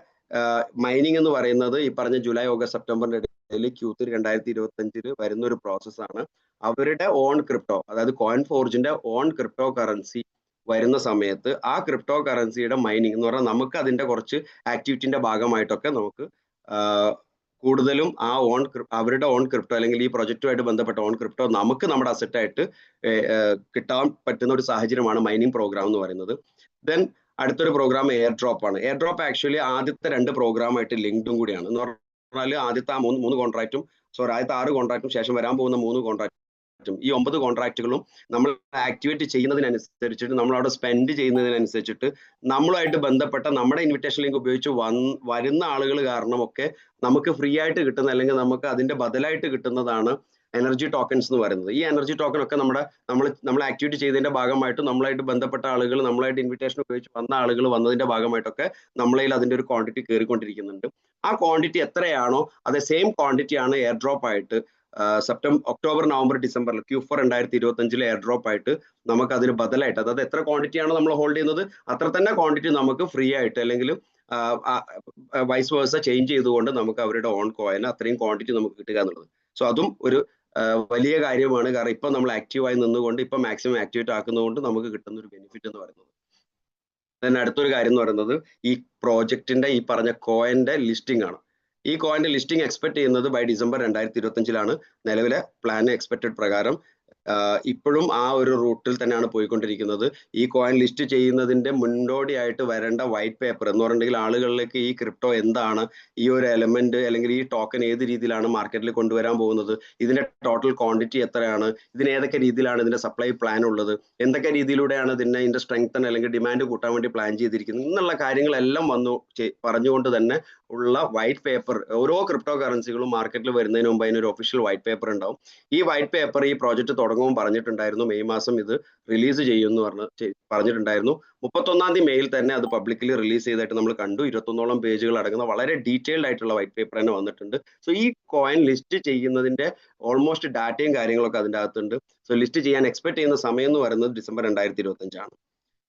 മൈനിങ് എന്ന് പറയുന്നത് ഈ പറഞ്ഞ ജൂലൈ ഓഗസ്റ്റ് സെപ്റ്റംബറിന്റെ ഇടയിൽ Q3 2025 വരുന്ന ഒരു പ്രോസസ്സാണ്. അവരുടെ ഓൺ ക്രിപ്റ്റോ, അതായത് കോയിൻ ഫോർജിന്റെ ഓൺ ക്രിപ്റ്റോ കറൻസി വരുന്ന സമയത്ത് ആ ക്രിപ്റ്റോ കറൻസിയുടെ മൈനിങ് എന്ന് പറഞ്ഞാൽ നമുക്ക് അതിന്റെ കുറച്ച് ആക്ടിവിറ്റിന്റെ ഭാഗമായിട്ടൊക്കെ നമുക്ക് കൂടുതലും ആ അവരുടെ ഓൺ ക്രിപ്റ്റോ അല്ലെങ്കിൽ ഈ പ്രൊജക്റ്റുമായിട്ട് ബന്ധപ്പെട്ട ഓൺ ക്രിപ്റ്റോ നമുക്ക് നമ്മുടെ അസറ്റായിട്ട് കിട്ടാൻ പറ്റുന്ന ഒരു സാഹചര്യമാണ് മൈനിങ് പ്രോഗ്രാം എന്ന് പറയുന്നത്. ദെൻ അടുത്തൊരു പ്രോഗ്രാം എയർ ഡ്രോപ്പ് ആണ്. എയർ ഡ്രോപ്പ് ആക്ച്വലി ആദ്യത്തെ 2 പ്രോഗ്രാമായിട്ട് ലിങ്ക്ഡും കൂടിയാണ്. എന്ന് പറഞ്ഞാൽ ആദ്യത്തെ 3 കോൺട്രാക്റ്റും ആദ്യത്തെ 6 കോൺട്രാക്റ്റും ശേഷം വരാൻ പോകുന്ന 3 കോൺട്രാക്റ്റും ഈ 9 കോൺട്രാക്റ്റുകളും നമ്മൾ ആക്ടിവേറ്റ് ചെയ്യുന്നതിനനുസരിച്ചിട്ട് നമ്മൾ അവിടെ സ്പെൻഡ് ചെയ്യുന്നതിനനുസരിച്ചിട്ട് നമ്മളുമായിട്ട് ബന്ധപ്പെട്ട നമ്മുടെ ഇൻവിറ്റേഷൻ ലിങ്ക് ഉപയോഗിച്ച് വരുന്ന ആളുകൾ കാരണമൊക്കെ നമുക്ക് ഫ്രീ ആയിട്ട് കിട്ടുന്ന അല്ലെങ്കിൽ നമുക്ക് അതിന്റെ ബദലായിട്ട് കിട്ടുന്നതാണ് എനർജി ടോക്കൺസ് എന്ന് പറയുന്നത്. ഈ എനർജി ടോക്കൺ ഒക്കെ നമ്മൾ ആക്ടിവേറ്റ് ചെയ്തതിന്റെ ഭാഗമായിട്ട് നമ്മളായിട്ട് ബന്ധപ്പെട്ട ആളുകൾ നമ്മളായിട്ട് ഇൻവിറ്റേഷൻ ഉപയോഗിച്ച് വന്ന ആളുകൾ വന്നതിന്റെ ഭാഗമായിട്ടൊക്കെ നമ്മളതിൽ അതിന്റെ ഒരു ക്വാണ്ടിറ്റി കയറിക്കൊണ്ടിരിക്കുന്നുണ്ട്. ആ ക്വാണ്ടിറ്റി എത്രയാണോ അതേ സെയിം ക്വാണ്ടിറ്റിയാണ് എയർ ഡ്രോപ്പ് ആയിട്ട് ഒക്ടോബർ നവംബർ ഡിസംബറിൽ Q4 2025 എയർ ഡ്രോപ്പ് ആയിട്ട് നമുക്ക് അതിന് ബദലായിട്ട്, അതായത് എത്ര ക്വാണ്ടിറ്റിയാണോ നമ്മൾ ഹോൾഡ് ചെയ്യുന്നത് അത്ര തന്നെ ക്വാണ്ടിറ്റി നമുക്ക് ഫ്രീ ആയിട്ട് അല്ലെങ്കിൽ വൈസ് വേഴ്സ ചേഞ്ച് ചെയ്തുകൊണ്ട് നമുക്ക് അവരുടെ ഓൺ കോയിൻ അത്രയും ക്വാണ്ടിറ്റി നമുക്ക് കിട്ടുക എന്നുള്ളത്. സോ അതും ഒരു വലിയ കാര്യമാണ്. കാരണം ഇപ്പൊ നമ്മൾ ആക്റ്റീവായി നിന്നുകൊണ്ട് ഇപ്പൊ മാക്സിമം ആക്ടിവേറ്റ് ആക്കുന്നതുകൊണ്ട് നമുക്ക് കിട്ടുന്ന ഒരു ബെനിഫിറ്റ് എന്ന് പറയുന്നത്. then അടുത്തൊരു കാര്യം എന്ന് പറയുന്നത് ഈ പ്രോജക്റ്റിന്റെ ഈ പറഞ്ഞ കോയിന്റെ ലിസ്റ്റിംഗ് ആണ്. ഈ കോയിന്റെ ലിസ്റ്റിംഗ് എക്സ്പെക്ട് ചെയ്യുന്നത് ബൈ ഡിസംബർ 2025 നിലവിലെ പ്ലാൻ എക്സ്പെക്റ്റഡ് പ്രകാരം. ഇപ്പോഴും ആ ഒരു റൂട്ടിൽ തന്നെയാണ് പോയിക്കൊണ്ടിരിക്കുന്നത്. ഈ കോയിൻ ലിസ്റ്റ് ചെയ്യുന്നതിന്റെ മുന്നോടിയായിട്ട് വരേണ്ട വൈറ്റ് പേപ്പർ എന്ന് പറഞ്ഞിട്ടുണ്ടെങ്കിൽ ആളുകളിലേക്ക് ഈ ക്രിപ്റ്റോ എന്താണ്, ഈ ഒരു എലമെന്റ് അല്ലെങ്കിൽ ഈ ടോക്കൺ ഏത് രീതിയിലാണ് മാർക്കറ്റിൽ കൊണ്ടുവരാൻ പോകുന്നത്, ഇതിന്റെ ടോട്ടൽ ക്വാണ്ടിറ്റി എത്രയാണ്, ഇതിന് ഏതൊക്കെ രീതിയിലാണ് ഇതിന്റെ സപ്ലൈ പ്ലാൻ ഉള്ളത്, എന്തൊക്കെ രീതിയിലൂടെയാണ് ഇതിന്റെ സ്ട്രെങ്തൻ അല്ലെങ്കിൽ ഡിമാൻഡ് കൂട്ടാൻ വേണ്ടി പ്ലാൻ ചെയ്തിരിക്കുന്നത് എന്നുള്ള കാര്യങ്ങളെല്ലാം പറഞ്ഞുകൊണ്ട് തന്നെ ഉള്ള വൈറ്റ് പേപ്പർ ഓരോ ക്രിപ്റ്റോ കറൻസികളും മാർക്കറ്റിൽ വരുന്നതിന് മുമ്പ് അതിനൊരു ഒഫീഷ്യൽ വൈറ്റ് പേപ്പർ ഉണ്ടാവും. ഈ വൈറ്റ് പേപ്പർ ഈ പ്രോജക്റ്റ് തുടങ്ങുമ്പോൾ പറഞ്ഞിട്ടുണ്ടായിരുന്നു മെയ് മാസം ഇത് റിലീസ് ചെയ്യുമെന്ന് പറഞ്ഞിട്ടുണ്ടായിരുന്നു. 31 മെയ്യിൽ തന്നെ അത് പബ്ലിക്കലി റിലീസ് ചെയ്തായിട്ട് നമ്മൾ കണ്ടു. 21ഓളം പേജുകൾ അടങ്ങുന്ന വളരെ ഡീറ്റെയിൽഡ് ആയിട്ടുള്ള വൈറ്റ് പേപ്പർ തന്നെ വന്നിട്ടുണ്ട്. സോ ഈ കോയിൻ ലിസ്റ്റ് ചെയ്യുന്നതിന്റെ ഓൾമോസ്റ്റ് ഡാറ്റയും കാര്യങ്ങളൊക്കെ അതിൻ്റെ അകത്തുണ്ട്. സോ ലിസ്റ്റ് ചെയ്യാൻ എക്സ്പെക്ട് ചെയ്യുന്ന സമയം എന്ന് പറയുന്നത് ഡിസംബർ 2025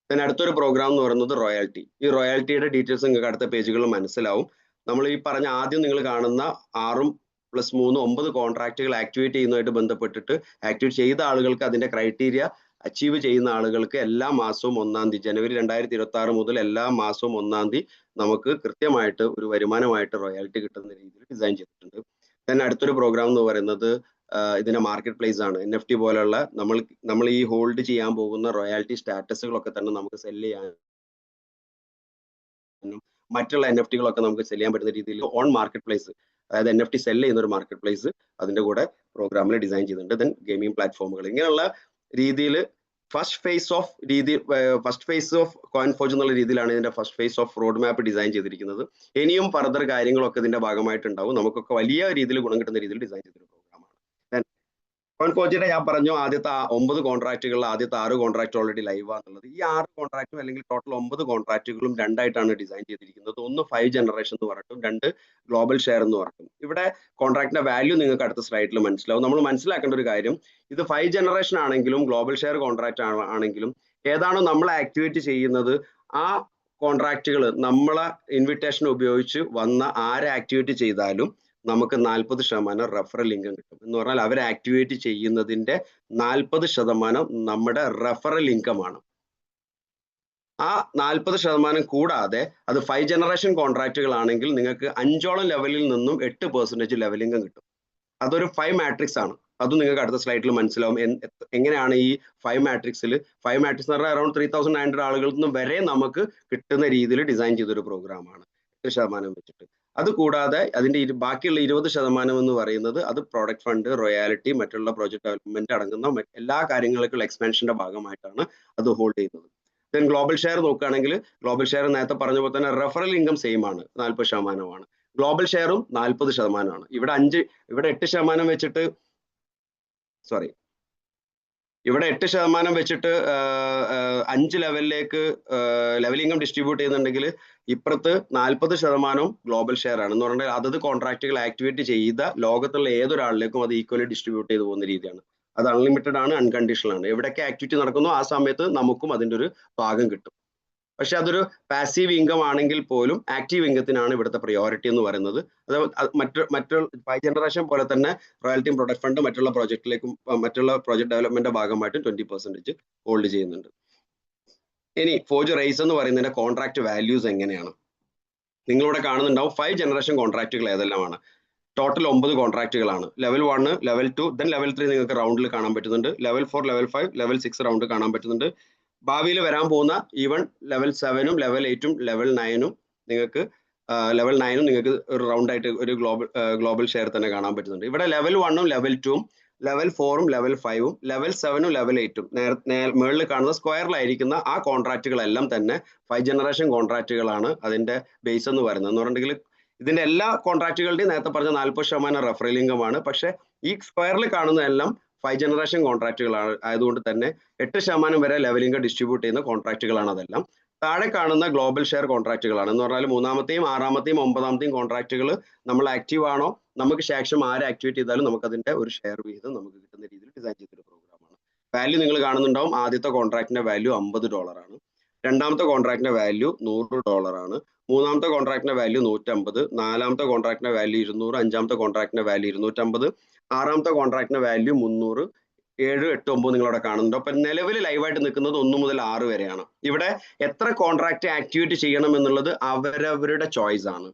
then അടുത്തൊരു പ്രോഗ്രാം എന്ന് പറയുന്നത് റോയാലിറ്റി. ഈ റോയാലിറ്റിയുടെ ഡീറ്റെയിൽസ് നിങ്ങൾക്ക് അടുത്ത പേജുകളിൽ മനസ്സിലാവും. നമ്മൾ ഈ പറഞ്ഞ ആദ്യം നിങ്ങൾ കാണുന്ന 6 + 3 9 കോൺട്രാക്റ്റുകൾ ആക്ടിവേറ്റ് ചെയ്യുന്നതായിട്ട് ബന്ധപ്പെട്ടിട്ട് ആക്ടിവേറ്റ് ചെയ്ത ആളുകൾക്ക് അതിന്റെ ക്രൈറ്റീരിയ അച്ചീവ് ചെയ്യുന്ന ആളുകൾക്ക് എല്ലാ മാസവും 1-ാം തീയതി ജനുവരി 2026 മുതൽ എല്ലാ മാസവും 1-ാം തീയതി നമുക്ക് കൃത്യമായിട്ട് ഒരു വരുമാനമായിട്ട് റോയാലിറ്റി കിട്ടുന്ന രീതിയിൽ ഡിസൈൻ ചെയ്തിട്ടുണ്ട്. then അടുത്തൊരു പ്രോഗ്രാം എന്ന് പറയുന്നത് ഇതിന്റെ മാർക്കറ്റ് പ്ലേസ് ആണ്. NFT പോലെയുള്ള നമ്മൾ ഈ ഹോൾഡ് ചെയ്യാൻ പോകുന്ന റോയാലിറ്റി സ്റ്റാറ്റസുകളൊക്കെ തന്നെ നമുക്ക് സെല് ചെയ്യാൻ മറ്റുള്ള NFTകളൊക്കെ നമുക്ക് സെല് ചെയ്യാൻ പറ്റുന്ന രീതിയിൽ ഓൺ മാർക്കറ്റ് പ്ലേസ്, അതായത് NFT സെല് ചെയ്യുന്ന ഒരു മാർക്കറ്റ് പ്ലേസ് അതിന്റെ കൂടെ പ്രോഗ്രാമിൽ ഡിസൈൻ ചെയ്തിട്ടുണ്ട്. ദെൻ ഗെയിമിംഗ് പ്ലാറ്റ്ഫോമുകൾ ഇങ്ങനെയുള്ള രീതിയിൽ first phase of coin forge എന്നുള്ള രീതിയിലാണ് ഇതിന്റെ first phase off road map design ചെയ്തിരിക്കുന്നത്. ഇനിയും ഫർദർ കാര്യങ്ങളൊക്കെ ഇതിന്റെ ഭാഗമായിട്ടുണ്ടാവും. നമുക്കൊക്കെ വലിയ രീതിയിൽ ഗുണം കിട്ടുന്ന രീതിയിൽ ഡിസൈൻ ചെയ്തൊരു പ്രോഗ്രാമാണ്. കോയിൻ ഫോർജിന്റെ ഞാൻ പറഞ്ഞു ആദ്യത്തെ 9 കോൺട്രാക്റ്റുകളിൽ ആദ്യത്തെ 6 കോൺട്രാക്ട് ഓൾറെഡി ലൈവ് ആണെന്നുള്ളത്. ഈ 6 കോൺട്രാക്റ്റും അല്ലെങ്കിൽ ടോട്ടൽ 9 കോൺട്രാക്റ്റുകളും രണ്ടായിട്ടാണ് ഡിസൈൻ ചെയ്തിരിക്കുന്നത്. ഒന്ന് 5 ജനറേഷൻ എന്ന് പറഞ്ഞിട്ടും 2 ഗ്ലോബൽ ഷെയർ എന്ന് പറഞ്ഞിട്ടും. ഇവിടെ കോൺട്രാക്ടിന്റെ വാല്യൂ നിങ്ങൾക്ക് അടുത്ത സ്ലൈഡിൽ മനസ്സിലാവും. നമ്മൾ മനസ്സിലാക്കേണ്ട ഒരു കാര്യം ഇത് 5 ജനറേഷൻ ആണെങ്കിലും ഗ്ലോബൽ ഷെയർ കോൺട്രാക്ട് ആണെങ്കിലും ഏതാണോ നമ്മൾ ആക്ടിവേറ്റ് ചെയ്യുന്നത് ആ കോൺട്രാക്റ്റുകൾ നമ്മളെ ഇൻവിറ്റേഷൻ ഉപയോഗിച്ച് വന്ന ആരെ ആക്ടിവേറ്റ് ചെയ്താലും നമുക്ക് 40% റെഫറൽ ഇൻകം കിട്ടും. എന്ന് പറഞ്ഞാൽ അവർ ആക്ടിവേറ്റ് ചെയ്യുന്നതിന്റെ 40% നമ്മുടെ റെഫറൽ ഇൻകം ആണ്. ആ 40% കൂടാതെ അത് 5 ജനറേഷൻ കോൺട്രാക്റ്റുകൾ ആണെങ്കിൽ നിങ്ങൾക്ക് 5ഓളം ലെവലിൽ നിന്നും 8% ലെവൽ ഇൻകം കിട്ടും. അതൊരു 5 മാട്രിക്സ് ആണ്. അതും നിങ്ങൾക്ക് അടുത്ത സ്ലൈഡിൽ മനസ്സിലാവും. എങ്ങനെയാണ് ഈ 5 മാട്രിക്സിൽ എന്ന് പറഞ്ഞാൽ അറൌണ്ട് 3900 ആളുകളിൽ നിന്ന് വരെ നമുക്ക് കിട്ടുന്ന രീതിയിൽ ഡിസൈൻ ചെയ്തൊരു പ്രോഗ്രാമാണ് 8% വെച്ചിട്ട്. അത് കൂടാതെ അതിന്റെ ബാക്കിയുള്ള 20% എന്ന് പറയുന്നത് അത് പ്രോഡക്റ്റ് ഫണ്ട്, റോയാലിറ്റി, മറ്റുള്ള പ്രോജക്ട് ഡെവലപ്മെന്റ് അടങ്ങുന്ന എല്ലാ കാര്യങ്ങൾക്കുള്ള എക്സ്പാൻഷന്റെ ഭാഗമായിട്ടാണ് അത് ഹോൾഡ് ചെയ്യുന്നത്. ദെൻ ഗ്ലോബൽ ഷെയർ നോക്കുകയാണെങ്കിൽ ഗ്ലോബൽ ഷെയർ നേരത്തെ പറഞ്ഞ പോലെ തന്നെ റെഫറൽ ഇൻകം സെയിം ആണ്, 40%. ഗ്ലോബൽ ഷെയറും 40%. ഇവിടെ 8% വെച്ചിട്ട് ഇവിടെ 8% വെച്ചിട്ട് 5 ലെവലിലേക്ക് ലെവൽ ഇൻകം ഡിസ്ട്രിബ്യൂട്ട് ചെയ്യുന്നുണ്ടെങ്കിൽ ഇപ്പുറത്ത് 40% ഗ്ലോബൽ ഷെയർ ആണ്. എന്ന് പറഞ്ഞാൽ അതത് കോൺട്രാക്റ്റുകൾ ആക്ടിവേറ്റ് ചെയ്ത ലോകത്തുള്ള ഏതൊരാളിലേക്കും അത് ഈക്വലി ഡിസ്ട്രിബ്യൂട്ട് ചെയ്ത് പോകുന്ന രീതിയാണ്. അത് അൺലിമിറ്റഡ് ആണ്, അൺകണ്ടീഷണൽ ആണ്. എവിടെയൊക്കെ ആക്ടിവിറ്റി നടക്കുന്നു ആ സമയത്ത് നമുക്കും അതിൻ്റെ ഒരു ഭാഗം കിട്ടും. പക്ഷെ അതൊരു പാസീവ് ഇൻകം ആണെങ്കിൽ പോലും ആക്റ്റീവ് ഇൻകത്തിനാണ് ഇവിടുത്തെ പ്രയോറിറ്റി എന്ന് പറയുന്നത്. അത് മറ്റു 5 ജനറേഷൻ പോലെ തന്നെ റോയൽറ്റിയും പ്രൊഡക്റ്റ് ഫണ്ട് മറ്റുള്ള പ്രോജക്റ്റിലേക്കും മറ്റുള്ള പ്രോജക്ട് ഡെവലപ്മെന്റ് ഭാഗമായിട്ട് 20% ഹോൾഡ് ചെയ്യുന്നുണ്ട്. ഇനി ഫോർജ് റേസ് എന്ന് പറയുന്നതിന്റെ കോൺട്രാക്ട് വാല്യൂസ് എങ്ങനെയാണ് നിങ്ങളിവിടെ കാണുന്നുണ്ടാവും. 5 ജനറേഷൻ കോൺട്രാക്റ്റുകൾ ഏതെല്ലാമാണ്? ടോട്ടൽ 9 കോൺട്രാക്റ്റുകളാണ്. ലെവൽ 1, ലെവൽ 2, ദെൻ ലെവൽ 3 നിങ്ങൾക്ക് റൗണ്ടിൽ കാണാൻ പറ്റുന്നുണ്ട്. ലെവൽ 4, ലെവൽ 5, ലെവൽ 6 റൗണ്ട് കാണാൻ പറ്റുന്നുണ്ട്. ഭാവിയിൽ വരാൻ പോകുന്ന ഈവൻ ലെവൽ 7ഉം ലെവൽ 8ഉം ലെവൽ 9ഉം നിങ്ങൾക്ക് ഒരു റൗണ്ട് ആയിട്ട് ഒരു ഗ്ലോബൽ ഷെയർ തന്നെ കാണാൻ പറ്റുന്നുണ്ട്. ഇവിടെ ലെവൽ 1ഉം ലെവൽ 2ഉം ലെവൽ 4ഉം ലെവൽ 5ഉം ലെവൽ 7ഉം ലെവൽ 8ഉം മുകളിൽ കാണുന്ന സ്ക്വയറിലായിരിക്കുന്ന ആ കോൺട്രാക്റ്റുകളെല്ലാം തന്നെ 5 ജനറേഷൻ കോൺട്രാക്റ്റുകളാണ് അതിന്റെ ബേസ് എന്ന് പറയുന്നത്. എന്ന് പറഞ്ഞിട്ടുണ്ടെങ്കിൽ ഇതിന്റെ എല്ലാ കോൺട്രാക്റ്റുകളുടെയും നേരത്തെ പറഞ്ഞ 40% റെഫറൽ ഇൻകം ആണ്. പക്ഷെ ഈ സ്ക്വയറിൽ കാണുന്നതെല്ലാം 5 ജനറേഷൻ കോൺട്രാക്റ്റുകളാണ് ആയതുകൊണ്ട് തന്നെ 8% വരെ ലെവൽ ഇൻകം ഡിസ്ട്രിബ്യൂട്ട് ചെയ്യുന്ന കോൺട്രാക്റ്റുകളാണ് അതെല്ലാം. താഴെ കാണുന്ന ഗ്ലോബൽ ഷെയർ കോൺട്രാക്റ്റുകളാണ്. എന്ന് പറഞ്ഞാൽ 3-ാമത്തെയും 6-ാമത്തെയും 9-ാമത്തെയും കോൺട്രാക്റ്റുകൾ നമ്മൾ ആക്റ്റീവ് ആണോ, നമുക്ക് ശേഷം ആരെ ആക്ടിവേറ്റ് ചെയ്താലും നമുക്ക് അതിന്റെ ഒരു ഷെയർ വിഹിതം നമുക്ക് കിട്ടുന്ന രീതിയിൽ ഡിസൈൻ ചെയ്തൊരു പ്രോഗ്രാമാണ്. വാല്യൂ നിങ്ങൾ കാണുന്നുണ്ടാവും. ആദ്യത്തെ കോൺട്രാക്റ്റിന്റെ വാല്യൂ $50 ആണ്. രണ്ടാമത്തെ കോൺട്രാക്റ്റിന്റെ വാല്യൂ $100 ആണ്. മൂന്നാമത്തെ കോൺട്രാക്റ്റിന്റെ വാല്യൂ 150, നാലാമത്തെ കോൺട്രാക്റ്റിന്റെ വാല്യൂ 200, അഞ്ചാമത്തെ കോൺട്രാക്റ്റിന്റെ വാല്യൂ 250, ആറാമത്തെ കോൺട്രാക്റ്റിന്റെ വാല്യൂ 300, 7, 8, 9 നിങ്ങളവിടെ കാണുന്നുണ്ട്. അപ്പൊ നിലവിൽ ലൈവായിട്ട് നിൽക്കുന്നത് 1 മുതൽ 6 വരെയാണ്. ഇവിടെ എത്ര കോൺട്രാക്ട് ആക്ടിവേറ്റ് ചെയ്യണം എന്നുള്ളത് അവരവരുടെ ചോയ്സ് ആണ്.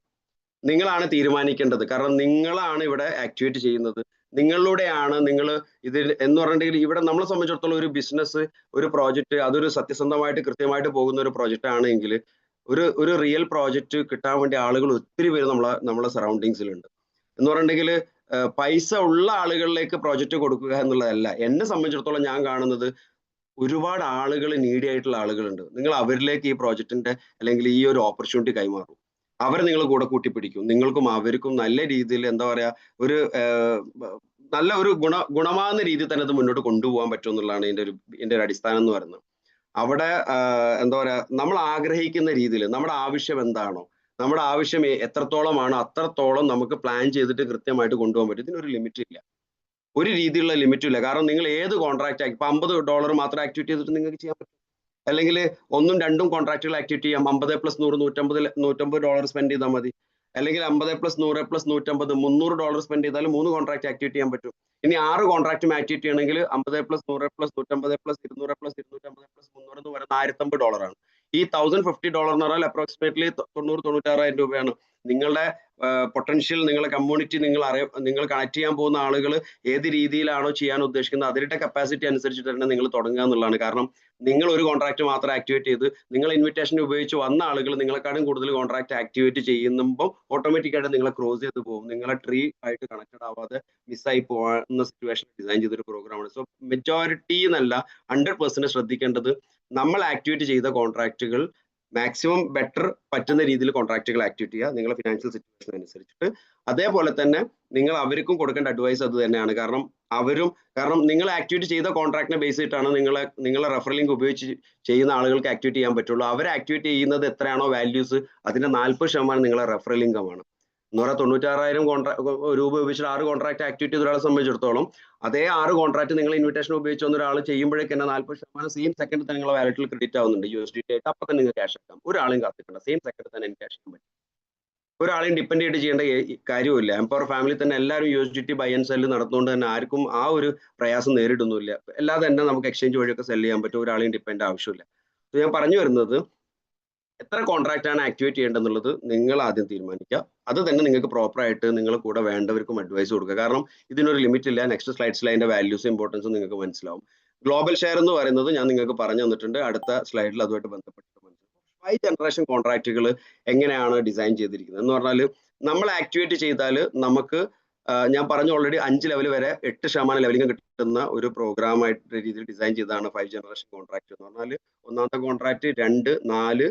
നിങ്ങളാണ് തീരുമാനിക്കേണ്ടത്. കാരണം നിങ്ങളാണ് ഇവിടെ ആക്ടിവേറ്റ് ചെയ്യുന്നത്. നിങ്ങളിലൂടെയാണ് നിങ്ങൾ ഇത് എന്ന് പറഞ്ഞിട്ടുണ്ടെങ്കിൽ ഇവിടെ നമ്മളെ സംബന്ധിച്ചിടത്തോളം ഒരു ബിസിനസ്, ഒരു പ്രോജക്റ്റ് അതൊരു സത്യസന്ധമായിട്ട് കൃത്യമായിട്ട് പോകുന്ന ഒരു പ്രോജക്റ്റ് ആണെങ്കിൽ ഒരു റിയൽ പ്രോജക്റ്റ് കിട്ടാൻ വേണ്ടി ആളുകൾ ഒത്തിരി പേര് നമ്മളെ സറൗണ്ടിങ്സിലുണ്ട്. എന്ന് പറഞ്ഞിട്ടുണ്ടെങ്കിൽ പൈസ ഉള്ള ആളുകളിലേക്ക് പ്രോജക്റ്റ് കൊടുക്കുക എന്നുള്ളതല്ല. എന്നെ സംബന്ധിച്ചിടത്തോളം ഞാൻ കാണുന്നത് ഒരുപാട് ആളുകൾ നീഡി ആയിട്ടുള്ള ആളുകളുണ്ട്. നിങ്ങൾ അവരിലേക്ക് ഈ പ്രോജക്റ്റിന്റെ അല്ലെങ്കിൽ ഈ ഒരു ഓപ്പർച്യൂണിറ്റി കൈമാറും. അവരെ നിങ്ങൾ കൂടെ കൂട്ടിപ്പിടിക്കും. നിങ്ങൾക്കും അവർക്കും നല്ല രീതിയിൽ എന്താ പറയാ ഒരു നല്ല ഒരു ഗുണമാകുന്ന രീതിയിൽ തന്നെ അത് മുന്നോട്ട് കൊണ്ടുപോകാൻ പറ്റും എന്നുള്ളതാണ് ഇതിന്റെ ഒരു അടിസ്ഥാനം എന്ന് പറയുന്നത്. അവിടെ എന്താ പറയാ നമ്മൾ ആഗ്രഹിക്കുന്ന രീതിയിൽ നമ്മുടെ ആവശ്യം എന്താണോ, നമ്മുടെ ആവശ്യം എത്രത്തോളമാണോ അത്രത്തോളം നമുക്ക് പ്ലാൻ ചെയ്തിട്ട് കൃത്യമായിട്ട് കൊണ്ടുപോകാൻ പറ്റും. ഇതിനൊരു ലിമിറ്റ് ഇല്ല, ഒരു രീതിയിലുള്ള ലിമിറ്റും ഇല്ല. കാരണം നിങ്ങൾ ഏത് കോൺട്രാക്ട് ഇപ്പൊ $50 മാത്രം ആക്ടിവേറ്റ് ചെയ്തിട്ട് നിങ്ങൾക്ക് ചെയ്യാൻ പറ്റും. അല്ലെങ്കിൽ 1ഉം 2ഉം കോൺട്രാക്റ്റുകൾ ആക്ടിവേറ്റ് ചെയ്യാം. 50 + 100 $150 സ്പെൻഡ് ചെയ്താൽ മതി. അല്ലെങ്കിൽ 50 + 100 + 150 $300 സ്പെൻഡ് ചെയ്താൽ 3 കോൺട്രാക്ട് ആക്ടിവേറ്റ് ചെയ്യാൻ പറ്റും. ഇനി 6 കോൺട്രാക്റ്റും ആക്ടിവേറ്റ് ചെയ്യണമെങ്കിൽ 50 + 100 + 150 + 200 + 250 + 300 എന്ന് പറയുന്നത് $1050 ആണ്. ഈ $1050 എന്ന് പറഞ്ഞാൽ അപ്രോക്സിമേറ്റ്ലി 90,000-96,000 രൂപയാണ്. നിങ്ങളുടെ പൊട്ടൻഷ്യൽ, നിങ്ങളുടെ കമ്മ്യൂണിറ്റി, നിങ്ങൾ കണക്ട് ചെയ്യാൻ പോകുന്ന ആളുകൾ ഏത് രീതിയിലാണോ ചെയ്യാൻ ഉദ്ദേശിക്കുന്നത് അതിന്റെ കപ്പാസിറ്റി അനുസരിച്ചിട്ട് തന്നെ നിങ്ങൾ തുടങ്ങുക എന്നുള്ളതാണ്. കാരണം നിങ്ങൾ ഒരു കോൺട്രാക്ട് മാത്രം ആക്ടിവേറ്റ് ചെയ്ത് നിങ്ങൾ ഇൻവിറ്റേഷൻ ഉപയോഗിച്ച് വന്ന ആളുകൾ നിങ്ങളെക്കാളും കൂടുതൽ കോൺട്രാക്ട് ആക്ടിവേറ്റ് ചെയ്യുമ്പോൾ ഓട്ടോമാറ്റിക്കായിട്ട് നിങ്ങളെ ക്രോസ് ചെയ്ത് പോകും. നിങ്ങളെ ട്രീ ആയിട്ട് കണക്റ്റഡ് ആവാതെ മിസ്സായി പോകുന്ന സിറ്റുവേഷൻ ഡിസൈൻ ചെയ്തൊരു പ്രോഗ്രാമാണ്. സോ മെജോറിറ്റി എന്നല്ല 100% ശ്രദ്ധിക്കേണ്ടത് നമ്മൾ ആക്ടിവേറ്റ് ചെയ്ത കോൺട്രാക്റ്റുകൾ മാക്സിമം ബെറ്റർ പറ്റുന്ന രീതിയിൽ കോൺട്രാക്റ്റുകൾ ആക്ടിവേറ്റ് ചെയ്യുക നിങ്ങളുടെ ഫിനാൻഷ്യൽ സിറ്റുവേഷൻ അനുസരിച്ചിട്ട്. അതേപോലെ തന്നെ നിങ്ങൾ അവർക്കും കൊടുക്കേണ്ട അഡ്വൈസ് അത് തന്നെയാണ്. കാരണം നിങ്ങൾ ആക്ടിവേറ്റ് ചെയ്ത കോൺട്രാക്റ്റിനെ ബേസ് ചെയ്തിട്ടാണ് നിങ്ങളെ റെഫറൽ ലിങ്ക് ഉപയോഗിച്ച് ചെയ്യുന്ന ആളുകൾക്ക് ആക്ടിവേറ്റ് ചെയ്യാൻ പറ്റുള്ളൂ. അവർ ആക്ടിവേറ്റ് ചെയ്യുന്നത് എത്രയാണോ വാല്യൂസ് അതിന്റെ 40% നിങ്ങളെ റെഫറൽ ഇൻകമാണ്. എന്ന് പറഞ്ഞാൽ 96,000 രൂപ ഉപയോഗിച്ചിട്ട് 6 കോൺട്രാക്ട് ആക്ടിവേറ്റ് ചെയ്ത ഒരാളെ സംബന്ധിച്ചിടത്തോളം അതേ 6 കോൺട്രാക്ട് നിങ്ങൾ ഇൻവിറ്റേഷൻ ഉപയോഗിച്ച് വന്ന ഒരാൾ ചെയ്യുമ്പോഴേക്ക് തന്നെ 40% സെയിം സെക്കൻഡ് തന്നെ നിങ്ങളുടെ വാലറ്റിൽ ക്രെഡിറ്റ് ആവുന്നുണ്ട് USDT ആയിട്ട്. അപ്പൊ തന്നെ നിങ്ങൾക്ക് ക്യാഷ് ആക്കാം. ഒരാളെയും കാത്തിക്കണ്ട, സെയിം സെക്കൻഡ് തന്നെ എനിക്ക് ക്യാഷ് ചെയ്യാൻ പറ്റും. ഒരാളെയും ഡിപ്പെൻഡ് ചെയ്ത് ചെയ്യേണ്ട കാര്യമില്ല. എംപവർ ഫാമിലി തന്നെ എല്ലാവരും USDT ബൈ ആൻഡ് സെല്ല് നടത്തുകൊണ്ട് തന്നെ ആർക്കും ആ ഒരു പ്രയാസം നേരിടുന്നില്ല. അല്ലാതെ തന്നെ നമുക്ക് എക്സ്ചേഞ്ച് വഴിയൊക്കെ സെല് ചെയ്യാൻ പറ്റും. ഒരാളെയും ഡിപ്പെൻഡ് ആവശ്യമില്ല. ഞാൻ പറഞ്ഞു വരുന്നത് എത്ര കോൺട്രാക്റ്റ് ആണ് ആക്ടിവേറ്റ് ചെയ്യേണ്ടതെന്നുള്ളത് നിങ്ങൾ ആദ്യം തീരുമാനിക്കുക. അത് തന്നെ നിങ്ങൾക്ക് പ്രോപ്പർ ആയിട്ട് നിങ്ങളെ കൂടെ വേണ്ടവർക്കും അഡ്വൈസ് കൊടുക്കുക. കാരണം ഇതിനൊരു ലിമിറ്റ് ഇല്ല. നെക്സ്റ്റ് സ്ലൈഡ്സിൽ അതിന്റെ വാല്യൂസ് ഇമ്പോർട്ടൻസും നിങ്ങൾക്ക് മനസ്സിലാവും. ഗ്ലോബൽ ഷെയർ എന്ന് പറയുന്നത് ഞാൻ നിങ്ങൾക്ക് പറഞ്ഞു തന്നിട്ടുണ്ട്. അടുത്ത സ്ലൈഡിൽ അതുമായിട്ട് ബന്ധപ്പെട്ട് മനസ്സിലാവും. 5 ജനറേഷൻ കോൺട്രാക്റ്റുകൾ എങ്ങനെയാണ് ഡിസൈൻ ചെയ്തിരിക്കുന്നത് എന്ന് പറഞ്ഞാൽ, നമ്മൾ ആക്ടിവേറ്റ് ചെയ്താൽ നമുക്ക് ഞാൻ പറഞ്ഞു ഓൾറെഡി 5 ലെവൽ വരെ 8% ലെവലിംഗ് കിട്ടുന്ന ഒരു പ്രോഗ്രാം ആയിട്ട് രീതിയിൽ ഡിസൈൻ ചെയ്തതാണ് 5 ജനറേഷൻ കോൺട്രാക്ട് എന്ന് പറഞ്ഞാൽ. ഒന്നാമത്തെ കോൺട്രാക്ട് 2, 4,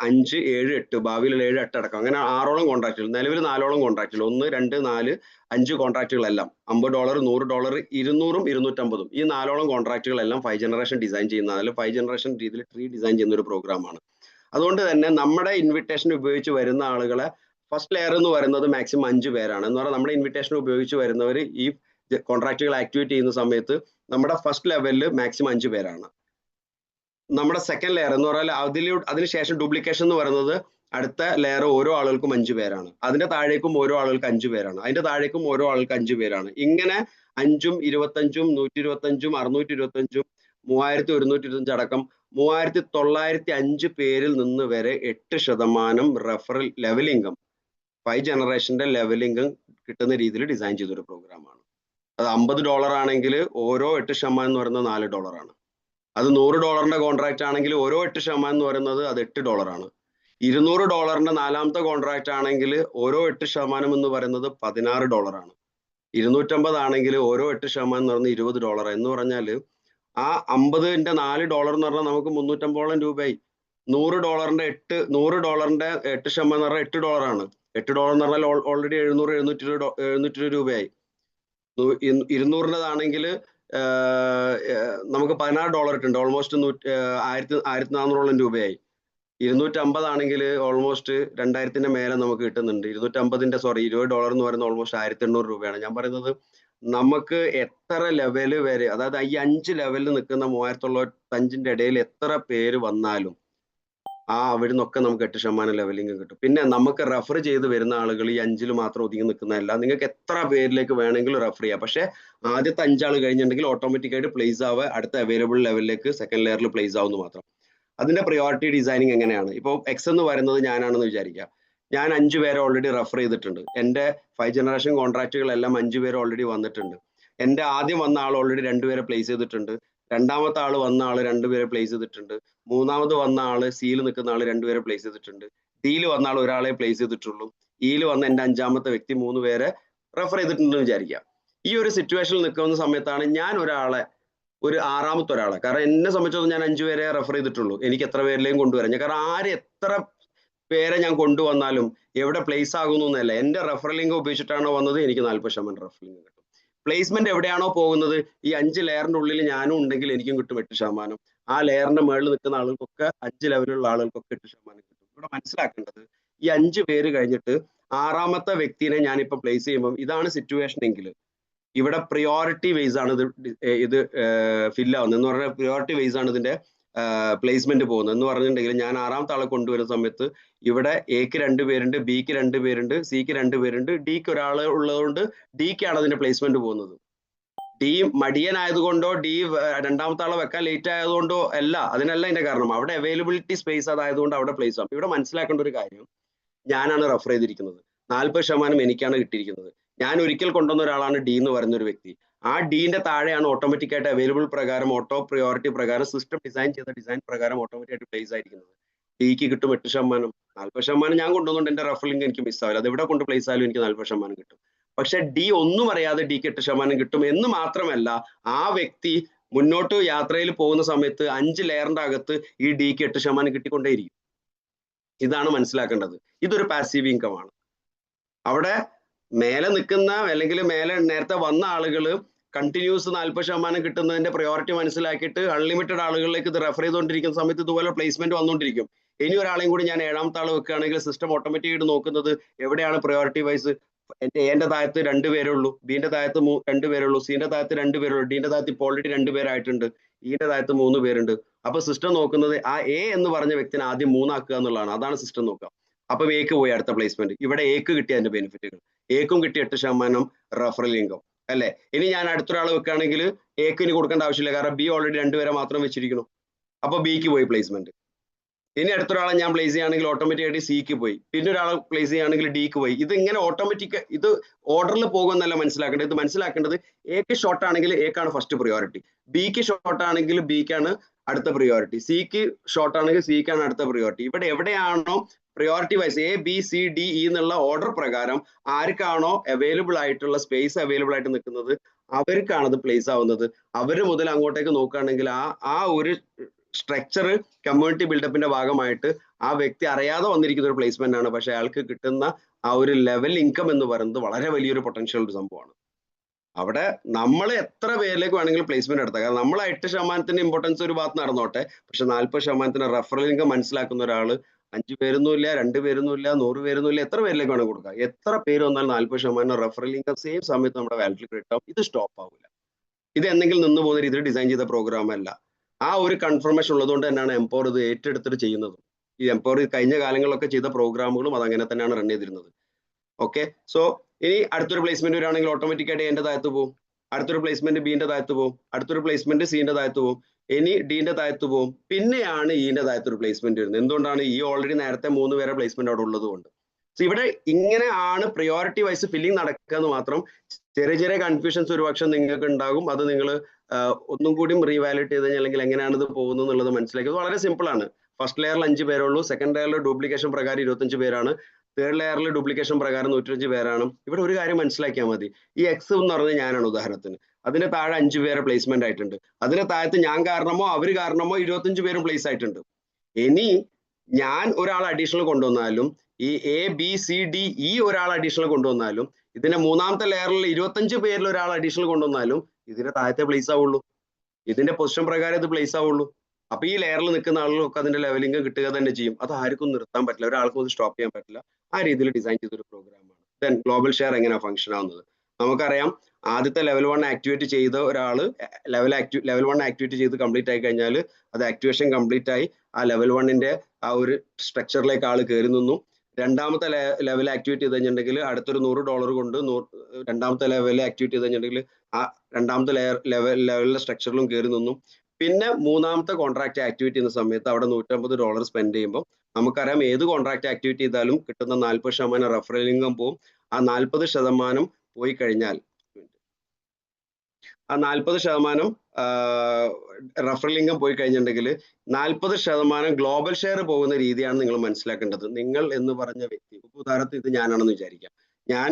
5, 7, 8, ഭാവിയിലുള്ള 7, 8 അടക്കം അങ്ങനെ 6ഓളം കോൺട്രാക്റ്റുകൾ, നിലവിൽ 4ഓളം കോൺട്രാക്റ്റുകൾ, 1, 2, 4, 5 കോൺട്രാക്റ്റുകളെല്ലാം $50, $100, 200, 250 ഈ 4ഓളം കോൺട്രാക്റ്റുകളെല്ലാം 5 ജനറേഷൻ ഡിസൈൻ ചെയ്യുന്ന, അതിൽ 5 ജനറേഷൻ രീതിയിൽ ട്രീ ഡിസൈൻ ചെയ്യുന്ന ഒരു പ്രോഗ്രാമാണ്. അതുകൊണ്ട് തന്നെ നമ്മുടെ ഇൻവിറ്റേഷൻ ഉപയോഗിച്ച് വരുന്ന ആളുകളെ ഫസ്റ്റ് ലെയർ എന്ന് പറയുന്നത് മാക്സിമം 5 പേരാണ്. എന്ന് പറഞ്ഞാൽ നമ്മുടെ ഇൻവിറ്റേഷൻ ഉപയോഗിച്ച് വരുന്നവർ ഈ കോൺട്രാക്റ്റുകൾ ആക്ടിവേറ്റ് ചെയ്യുന്ന സമയത്ത് നമ്മുടെ ഫസ്റ്റ് ലെവലിൽ മാക്സിമം 5 പേരാണ്. നമ്മുടെ സെക്കൻഡ് ലെയർ എന്ന് പറഞ്ഞാൽ അതിനുശേഷം ഡ്യൂപ്ലിക്കേഷൻ എന്ന് പറയുന്നത് അടുത്ത ലെയർ ഓരോ ആളുകൾക്കും 5 പേരാണ്. അതിന്റെ താഴേക്കും ഓരോ ആളുകൾക്ക് 5 പേരാണ്. അതിന്റെ താഴേക്കും ഓരോ ആൾക്ക് 5 പേരാണ്. ഇങ്ങനെ 5ഉം 25ഉം 125ഉം 625ഉം 3125 അടക്കം 3905 പേരിൽ നിന്ന് വരെ 8% റെഫറൽ ലെവലിംഗും 5 ജനറേഷന്റെ ലെവലിംഗും കിട്ടുന്ന രീതിയിൽ ഡിസൈൻ ചെയ്തൊരു പ്രോഗ്രാമാണ്. അത് $50 ആണെങ്കിൽ ഓരോ 8% എന്ന് പറയുന്നത് $4 ആണ്. അത് $100 കോൺട്രാക്ട് ആണെങ്കിൽ ഓരോ 8% എന്ന് പറയുന്നത് അത് $8 ആണ്. $200 നാലാമത്തെ കോൺട്രാക്ട് ആണെങ്കിൽ ഓരോ 8% എന്ന് പറയുന്നത് $16 ആണ്. 250 ആണെങ്കിൽ ഓരോ 8% എന്ന് പറയുന്നത് $20 എന്ന് പറഞ്ഞാൽ ആ 50ന്റെ $4 എന്ന് പറഞ്ഞാൽ നമുക്ക് 350 രൂപയായി. $100ന്റെ 8% എന്ന് പറഞ്ഞാൽ $8 ആണ്. $8 എന്ന് പറഞ്ഞാൽ ഓൾറെഡി 720 രൂപയായി. 200ൻ്റെതാണെങ്കിൽ നമുക്ക് $16 ഇട്ടുണ്ട്. ഓൾമോസ്റ്റ് 1400 രൂപയായി. 250 ആണെങ്കിൽ ഓൾമോസ്റ്റ് 2000ന്റെ മേലെ നമുക്ക് കിട്ടുന്നുണ്ട്. $20 എന്ന് പറയുന്നത് ഓൾമോസ്റ്റ് 1800 രൂപയാണ്. ഞാൻ പറയുന്നത് നമുക്ക് എത്ര ലെവല് വരെ, അതായത് ഈ 5 ലെവലിൽ നിൽക്കുന്ന 3905ന്റെ ഇടയിൽ എത്ര പേര് വന്നാലും അവിടെ നിന്നൊക്കെ നമുക്ക് 8% ലെവലിംഗ് കിട്ടും. പിന്നെ നമുക്ക് റെഫർ ചെയ്ത് വരുന്ന ആളുകൾ ഈ 5ൽ മാത്രം ഒതുങ്ങി നിൽക്കുന്നതല്ല. നിങ്ങൾക്ക് എത്ര പേരിലേക്ക് വേണമെങ്കിലും റെഫർ ചെയ്യാം. പക്ഷെ ആദ്യത്തെ 5 ആൾ കഴിഞ്ഞിട്ടുണ്ടെങ്കിൽ ഓട്ടോമാറ്റിക്കായിട്ട് പ്ലേസ് ആവുക അടുത്ത അവൈലബിൾ ലെവലിലേക്ക് സെക്കൻഡ് ലെയറിൽ പ്ലേസ് ആവുന്നു മാത്രം. അതിന്റെ പ്രിയോറിറ്റി ഡിസൈനിങ് എങ്ങനെയാണ്? ഇപ്പോൾ എക്സ് എന്ന് പറയുന്നത് ഞാനാണെന്ന് വിചാരിക്കുക. ഞാൻ 5 പേരെ ഓൾറെഡി റെഫർ ചെയ്തിട്ടുണ്ട്. എൻ്റെ 5 ജനറേഷൻ കോൺട്രാക്റ്റുകളെല്ലാം 5 പേര് ഓൾറെഡി വന്നിട്ടുണ്ട്. എൻ്റെ ആദ്യം വന്ന ആൾ ഓൾറെഡി 2 പേരെ പ്ലേസ് ചെയ്തിട്ടുണ്ട്. രണ്ടാമത്തെ ആൾ വന്ന ആൾ 2 പേരെ പ്ലേസ് ചെയ്തിട്ടുണ്ട്. മൂന്നാമത് വന്ന ആള് സിയിൽ നിൽക്കുന്ന ആൾ 2 പേരെ പ്ലേസ് ചെയ്തിട്ടുണ്ട്. ഡിയിൽ വന്ന ആൾ ഒരാളെ പ്ലേസ് ചെയ്തിട്ടുള്ളൂ. ഇയിൽ വന്ന എൻ്റെ 5ാമത്തെ വ്യക്തി 3 പേരെ റെഫർ ചെയ്തിട്ടുണ്ടെന്ന് വിചാരിക്കുക. ഈ ഒരു സിറ്റുവേഷനിൽ നിൽക്കുന്ന സമയത്താണ് ഞാൻ ഒരു 6ാമത്തെ ഒരാളെ, കാരണം എന്നെ സംബന്ധിച്ചത് ഞാൻ 5 പേരെ റെഫർ ചെയ്തിട്ടുള്ളൂ. എനിക്ക് എത്ര പേരിലേയും കൊണ്ടുവരാം. കാരണം ആര് എത്ര പേരെ ഞാൻ കൊണ്ടുവന്നാലും എവിടെ പ്ലേസ് ആകുന്നു എന്നല്ല, എൻ്റെ റെഫറലിംഗ് ഉപയോഗിച്ചിട്ടാണോ വന്നത് എനിക്ക് 40% റെഫറലിംഗ് കിട്ടും. പ്ലേസ്മെന്റ് എവിടെയാണോ പോകുന്നത് ഈ 5 ലെയറിന്റെ ഉള്ളിൽ ഞാനും ഉണ്ടെങ്കിൽ എനിക്കും കിട്ടും 8%. ആ ലെയറിന്റെ മുകളിൽ നിൽക്കുന്ന ആളുകൾക്കൊക്കെ 5 ലെവലിലുള്ള ആളുകൾക്കൊക്കെ 8% കിട്ടും. ഇവിടെ മനസ്സിലാക്കേണ്ടത് ഈ 5 പേര് കഴിഞ്ഞിട്ട് 6ാമത്തെ വ്യക്തിനെ ഞാനിപ്പോൾ പ്ലേസ് ചെയ്യുമ്പോൾ ഇതാണ് സിറ്റുവേഷൻ എങ്കിൽ ഇവിടെ പ്രിയോറിറ്റി വൈസ് ആണ് ഇത് ഫില്ല് ആവുന്നത്. എന്ന് പറഞ്ഞാൽ പ്രിയോറിറ്റി വൈസ് ആണ് ഇതിന്റെ പ്ലേസ്മെന്റ് പോകുന്നത്. എന്ന് പറഞ്ഞിട്ടുണ്ടെങ്കിൽ ഞാൻ 6ാമത്തെ ആളെ കൊണ്ടുവരുന്ന സമയത്ത് ഇവിടെ എക്ക് 2 പേരുണ്ട്, ബിക്ക് 2 പേരുണ്ട്, സിക്ക് 2 പേരുണ്ട്, ഡിക്ക് ഒരാൾ ഉള്ളതുകൊണ്ട് ഡിക്കാണ് അതിന്റെ പ്ലേസ്മെന്റ് പോകുന്നത്. ഡി മടിയനായതുകൊണ്ടോ രണ്ടാമത്തെ ആളെ വെക്കാൻ ലേറ്റ് ആയതുകൊണ്ടോ അല്ല, അതിനല്ല ഇതിന്റെ കാരണം. അവിടെ അവൈലബിലിറ്റി സ്പേസ് അതായതുകൊണ്ട് അവിടെ പ്ലേസ് ആവും. ഇവിടെ മനസ്സിലാക്കേണ്ട ഒരു കാര്യം, ഞാനാണ് റെഫർ ചെയ്തിരിക്കുന്നത്. 40% എനിക്കാണ് കിട്ടിയിരിക്കുന്നത്. ഞാൻ ഒരിക്കൽ കൊണ്ടുവന്ന ഒരാളാണ് ഡി എന്ന് പറയുന്ന ഒരു വ്യക്തി. ആ ഡീന്റെ താഴെയാണ് ഓട്ടോമാറ്റിക്കായിട്ട് അവൈലബിൾ പ്രകാരം ഓട്ടോ പ്രിയോറിറ്റി പ്രകാരം സിസ്റ്റം ഡിസൈൻ ചെയ്ത ഡിസൈൻ പ്രകാരം ഓട്ടോമാറ്റിക്കായിട്ട് പ്ലേസ് ആയിരിക്കുന്നത്. ഡിക്ക് കിട്ടും 8%. 40% ഞാൻ കൊണ്ടുവന്നുകൊണ്ട് എന്റെ റെഫറലിംഗ് എനിക്ക് മിസ്സാവില്ല. അത് എവിടെ കൊണ്ട് പ്ലേസ് ആയാലും എനിക്ക് 40% കിട്ടും. പക്ഷെ ഡി ഒന്നും അറിയാതെ ഡിക്ക് 8% കിട്ടും എന്ന് മാത്രമല്ല, ആ വ്യക്തി മുന്നോട്ട് യാത്രയിൽ പോകുന്ന സമയത്ത് 5 ലെയറിന്റെ അകത്ത് ഈ ഡിക്ക് 8% കിട്ടിക്കൊണ്ടേയിരിക്കും. ഇതാണ് മനസ്സിലാക്കേണ്ടത്. ഇതൊരു പാസീവ് ഇൻകം ആണ്. അവിടെ മേലെ നിൽക്കുന്ന അല്ലെങ്കിൽ മേലെ നേരത്തെ വന്ന ആളുകൾ കണ്ടിന്യൂസ് 40% കിട്ടുന്നതിന്റെ പ്രയോറിറ്റി മനസ്സിലാക്കിയിട്ട് അൺലിമിറ്റഡ് ആളുകളിലേക്ക് ഇത് റെഫർ ചെയ്തുകൊണ്ടിരിക്കുന്ന സമയത്ത് ഇതുപോലെ പ്ലേസ്മെന്റ് വന്നുകൊണ്ടിരിക്കും. ഇനി ഒരാളെയും കൂടി ഞാൻ 7ാമത്തെ ആൾ വെക്കുകയാണെങ്കിൽ സിസ്റ്റം ഓട്ടോമാറ്റിക്കായിട്ട് നോക്കുന്നത് എവിടെയാണ് പ്രയോറിറ്റി വൈസ്. എന്റെ താഴത്ത് 2 പേരേ ഉള്ളൂ, ബിന്റെ താഴത്ത് 2 പേരേ ഉള്ളൂ, സിന്റെ താഴത്ത് 2 പേരേ ഉള്ളൂ, ഡിന്റെ താഴത്ത് ഇപ്പോൾ ഓൾറെഡി 2 പേരായിട്ടുണ്ട്, ഇന്റെ താഴത്ത് 3 പേരുണ്ട്. അപ്പൊ സിസ്റ്റം നോക്കുന്നത് ആ എ എന്ന് പറഞ്ഞ വ്യക്തിനെ ആദ്യം 3 ആക്കുക എന്നുള്ളതാണ്. അതാണ് സിസ്റ്റം നോക്കുക. അപ്പൊ എക്ക് പോയി അടുത്ത പ്ലേസ്മെന്റ്. ഇവിടെ എക്ക് കിട്ടിയ അതിന്റെ ബെനിഫിറ്റുകൾ, എക്കും കിട്ടിയ 8% റെഫറൽ ഇൻകം അല്ലേ. ഇനി ഞാൻ അടുത്തൊരാൾ വെക്കുകയാണെങ്കിൽ എക്ക് ഇനി കൊടുക്കേണ്ട ആവശ്യമില്ല, കാരണം ബി ഓൾറെഡി 2 പേരെ മാത്രം വെച്ചിരിക്കുന്നു. അപ്പൊ ബിക്ക് പോയി പ്ലേസ്മെന്റ്. ഇനി അടുത്തൊരാളെ ഞാൻ പ്ലേസ് ചെയ്യുകയാണെങ്കിൽ ഓട്ടോമാറ്റിക്കായിട്ട് സിക്ക് പോയി, പിന്നെ ഒരാളെ പ്ലേസ് ചെയ്യുകയാണെങ്കിൽ ഡിക്ക് പോയി. ഇത് ഇങ്ങനെ ഓട്ടോമാറ്റിക്, ഇത് ഓർഡറിൽ പോകുമെന്നല്ല മനസ്സിലാക്കേണ്ടത്. ഇത് മനസ്സിലാക്കേണ്ടത് എക്ക് ഷോർട്ട് ആണെങ്കിൽ എക്കാണ് ഫസ്റ്റ് പ്രിയോറിറ്റി, ബിക്ക് ഷോർട്ട് ആണെങ്കിൽ ബിക്കാണ് അടുത്ത പ്രിയോറിറ്റി, സിക്ക് ഷോർട്ട് ആണെങ്കിൽ സിക്കാണ് അടുത്ത പ്രിയോറിറ്റി. ഇവിടെ എവിടെയാണോ priority wise A B C D E എന്നുള്ള ഓർഡർ പ്രകാരം ആർക്കാണോ അവൈലബിൾ ആയിട്ടുള്ള സ്പേസ് അവൈലബിൾ ആയിട്ട് നിൽക്കുന്നത് അവർക്കാണ് അത് പ്ലേസ് ആവുന്നത്. അവർ മുതൽ അങ്ങോട്ടേക്ക് നോക്കുകയാണെങ്കിൽ ആ ഒരു സ്ട്രക്ചർ കമ്മ്യൂണിറ്റി ബിൽഡപ്പിന്റെ ഭാഗമായിട്ട് ആ വ്യക്തി അറിയാതെ വന്നിരിക്കുന്ന ഒരു പ്ലേസ്മെന്റ് ആണ്. പക്ഷെ അയാൾക്ക് കിട്ടുന്ന ആ ഒരു ലെവൽ ഇൻകം എന്ന് പറയുന്നത് വളരെ വലിയൊരു പൊട്ടൻഷ്യൽ ഒരു സംഭവമാണ്. അവിടെ നമ്മൾ എത്ര പേരിലേക്ക് വേണമെങ്കിലും പ്ലേസ്മെന്റ് നടത്താം. കാരണം നമ്മൾ 8% ഇമ്പോർട്ടൻസ് ഒരു ഭാഗത്ത് നടന്നോട്ടെ, പക്ഷെ 40% റെഫറൽ ഇൻകം മനസ്സിലാക്കുന്ന ഒരാള് 5 പേരൊന്നുമില്ല, 2 പേരൊന്നുമില്ല, 100 പേരൊന്നുമില്ല, എത്ര പേരിലേക്ക് വേണം കൊടുക്കുക. എത്ര പേര് വന്നാലും 40% റെഫറൽ ഇൻകം സെയിം സമയത്ത് നമ്മുടെ വാലറ്റിൽ ക്രെഡിറ്റ് ആവും. ഇത് സ്റ്റോപ്പ് ആവില്ല. ഇത് എന്തെങ്കിലും നിന്ന് പോകുന്ന രീതിയിൽ ഡിസൈൻ ചെയ്ത പ്രോഗ്രാം അല്ല. ആ ഒരു കൺഫർമേഷൻ ഉള്ളതുകൊണ്ട് തന്നെയാണ് എംപവർ ഇത് ഏറ്റെടുത്തിട്ട് ചെയ്യുന്നത്. ഈ എംപവർ കഴിഞ്ഞ കാലങ്ങളിലൊക്കെ ചെയ്ത പ്രോഗ്രാമുകളും അത് അങ്ങനെ തന്നെയാണ് റൺ ചെയ്തിരുന്നത്. ഓക്കെ, സോ ഇനി അടുത്തൊരു പ്ലേസ്മെന്റ് വരികയാണെങ്കിൽ ഓട്ടോമാറ്റിക്കായിട്ട് എന്റെ താഴത്ത് പോകും, അടുത്തൊരു പ്ലേസ്മെന്റ് ബിന്റെ താഴത്ത് പോകും, അടുത്തൊരു പ്ലേസ്മെന്റ് സിന്റെ താഴത്ത് പോകും, ഇനി ഡിന്റെ താഴത്ത് പോകും, പിന്നെയാണ് ഇന്റെ താഴത്തൊരു പ്ലേസ്മെന്റ് വരുന്നത്. എന്തുകൊണ്ടാണ്? ഈ ഓൾറെഡി നേരത്തെ 3 പേരെ പ്ലേസ്മെന്റ് അവിടെ ഉള്ളത് കൊണ്ട്. സോ ഇവിടെ ഇങ്ങനെയാണ് പ്രിയോറിറ്റി വൈസ് ഫില്ലിംഗ് നടക്കുക എന്ന് മാത്രം. ചെറിയ ചെറിയ കൺഫ്യൂഷൻസ് ഒരുപക്ഷെ നിങ്ങൾക്ക് ഉണ്ടാകും. അത് നിങ്ങൾ ഒന്നും കൂടി റീവാലുവേറ്റ് ചെയ്ത് കഴിഞ്ഞാൽ അല്ലെങ്കിൽ എങ്ങനെയാണ് ഇത് പോകുന്നത് എന്നുള്ളത് മനസ്സിലാക്കിയത് വളരെ സിമ്പിൾ ആണ്. ഫസ്റ്റ് ലെയറിൽ 5 പേരേ ഉള്ളൂ, സെക്കൻഡ് ലെയറിൽ ഡ്യൂപ്ലിക്കേഷൻ പ്രകാരം 25 പേരാണ്, തേർഡ് ലെയറിൽ ഡ്യൂപ്ലിക്കേഷൻ പ്രകാരം 105 പേരാണ്. ഇവിടെ ഒരു കാര്യം മനസ്സിലാക്കിയാൽ മതി. ഈ എക്സ് എന്ന് പറഞ്ഞാൽ ഞാനാണ് ഉദാഹരണത്തിന്, അതിന്റെ താഴെ 5 പേരെ പ്ലേസ്മെന്റ് ആയിട്ടുണ്ട്. അതിന്റെ താഴത്ത് ഞാൻ കാരണമോ അവർ കാരണമോ 25 പേരും പ്ലേസ് ആയിട്ടുണ്ട്. ഇനി ഞാൻ ഒരാൾ അഡീഷണൽ കൊണ്ടുവന്നാലും ഈ A B C D E ഒരാൾ അഡീഷണൽ കൊണ്ടുവന്നാലും ഇതിന്റെ മൂന്നാമത്തെ ലെയറിൽ 25 പേരിൽ ഒരാൾ അഡീഷണൽ കൊണ്ടുവന്നാലും ഇതിന്റെ താഴത്തെ പ്ലേസ് ആവുള്ളൂ, ഇതിന്റെ പൊസിഷൻ പ്രകാരം ഇത് പ്ലേസ് ആവുള്ളൂ. അപ്പൊ ഈ ലെയറിൽ നിൽക്കുന്ന ആളുകൾക്ക് അതിന്റെ ലെവലിംഗ് കിട്ടുക തന്നെ ചെയ്യും. അത് ആർക്കും നിർത്താൻ പറ്റില്ല, ഒരാൾക്കും അത് സ്റ്റോപ്പ് ചെയ്യാൻ പറ്റില്ല. ആ രീതിയിൽ ഡിസൈൻ ചെയ്തൊരു പ്രോഗ്രാമാണ്. ദെൻ ഗ്ലോബൽ ഷെയർ എങ്ങനെയാണ് ഫംഗ്ഷൻ ആവുന്നത് നമുക്കറിയാം. ആദ്യത്തെ ലെവൽ 1 ആക്ടിവേറ്റ് ചെയ്ത ഒരാൾ ലെവൽ 1 ആക്ടിവേറ്റ് ചെയ്ത് കംപ്ലീറ്റ് ആയി കഴിഞ്ഞാൽ അത് ആക്ടിവേഷൻ കംപ്ലീറ്റ് ആയി ആ ലെവൽ 1ന്റെ ആ ഒരു സ്ട്രക്ചറിലേക്ക് ആൾ കയറി നിന്നു. രണ്ടാമത്തെ ലെവൽ ആക്ടിവേറ്റ് ചെയ്ത് കഴിഞ്ഞിട്ടുണ്ടെങ്കിൽ അടുത്തൊരു $100 കൊണ്ട് രണ്ടാമത്തെ ലെവൽ ആക്ടിവേറ്റ് ചെയ്ത് കഴിഞ്ഞിട്ടുണ്ടെങ്കിൽ ആ രണ്ടാമത്തെ ലെവലിലെ സ്ട്രക്ചറിലും കയറി നിന്നു. പിന്നെ മൂന്നാമത്തെ കോൺട്രാക്ട് ആക്ടിവേറ്റ് ചെയ്യുന്ന സമയത്ത് അവിടെ $150 സ്പെൻഡ് ചെയ്യുമ്പോൾ നമുക്കറിയാം ഏത് കോൺട്രാക്ട് ആക്ടിവേറ്റ് ചെയ്താലും കിട്ടുന്ന 40% റെഫറൽ ഇൻകം പോവും. ആ 40% പോയി കഴിഞ്ഞാൽ ആ 40% റെഫറൽ ഇൻകം പോയി കഴിഞ്ഞിട്ടുണ്ടെങ്കിൽ 40% ഗ്ലോബൽ ഷെയർ പോകുന്ന രീതിയാണ് നിങ്ങൾ മനസ്സിലാക്കേണ്ടത്. നിങ്ങൾ എന്ന് പറഞ്ഞ വ്യക്തി, ഉദാഹരണത്തിന് ഇത് ഞാനാണെന്ന് വിചാരിക്കാം, ഞാൻ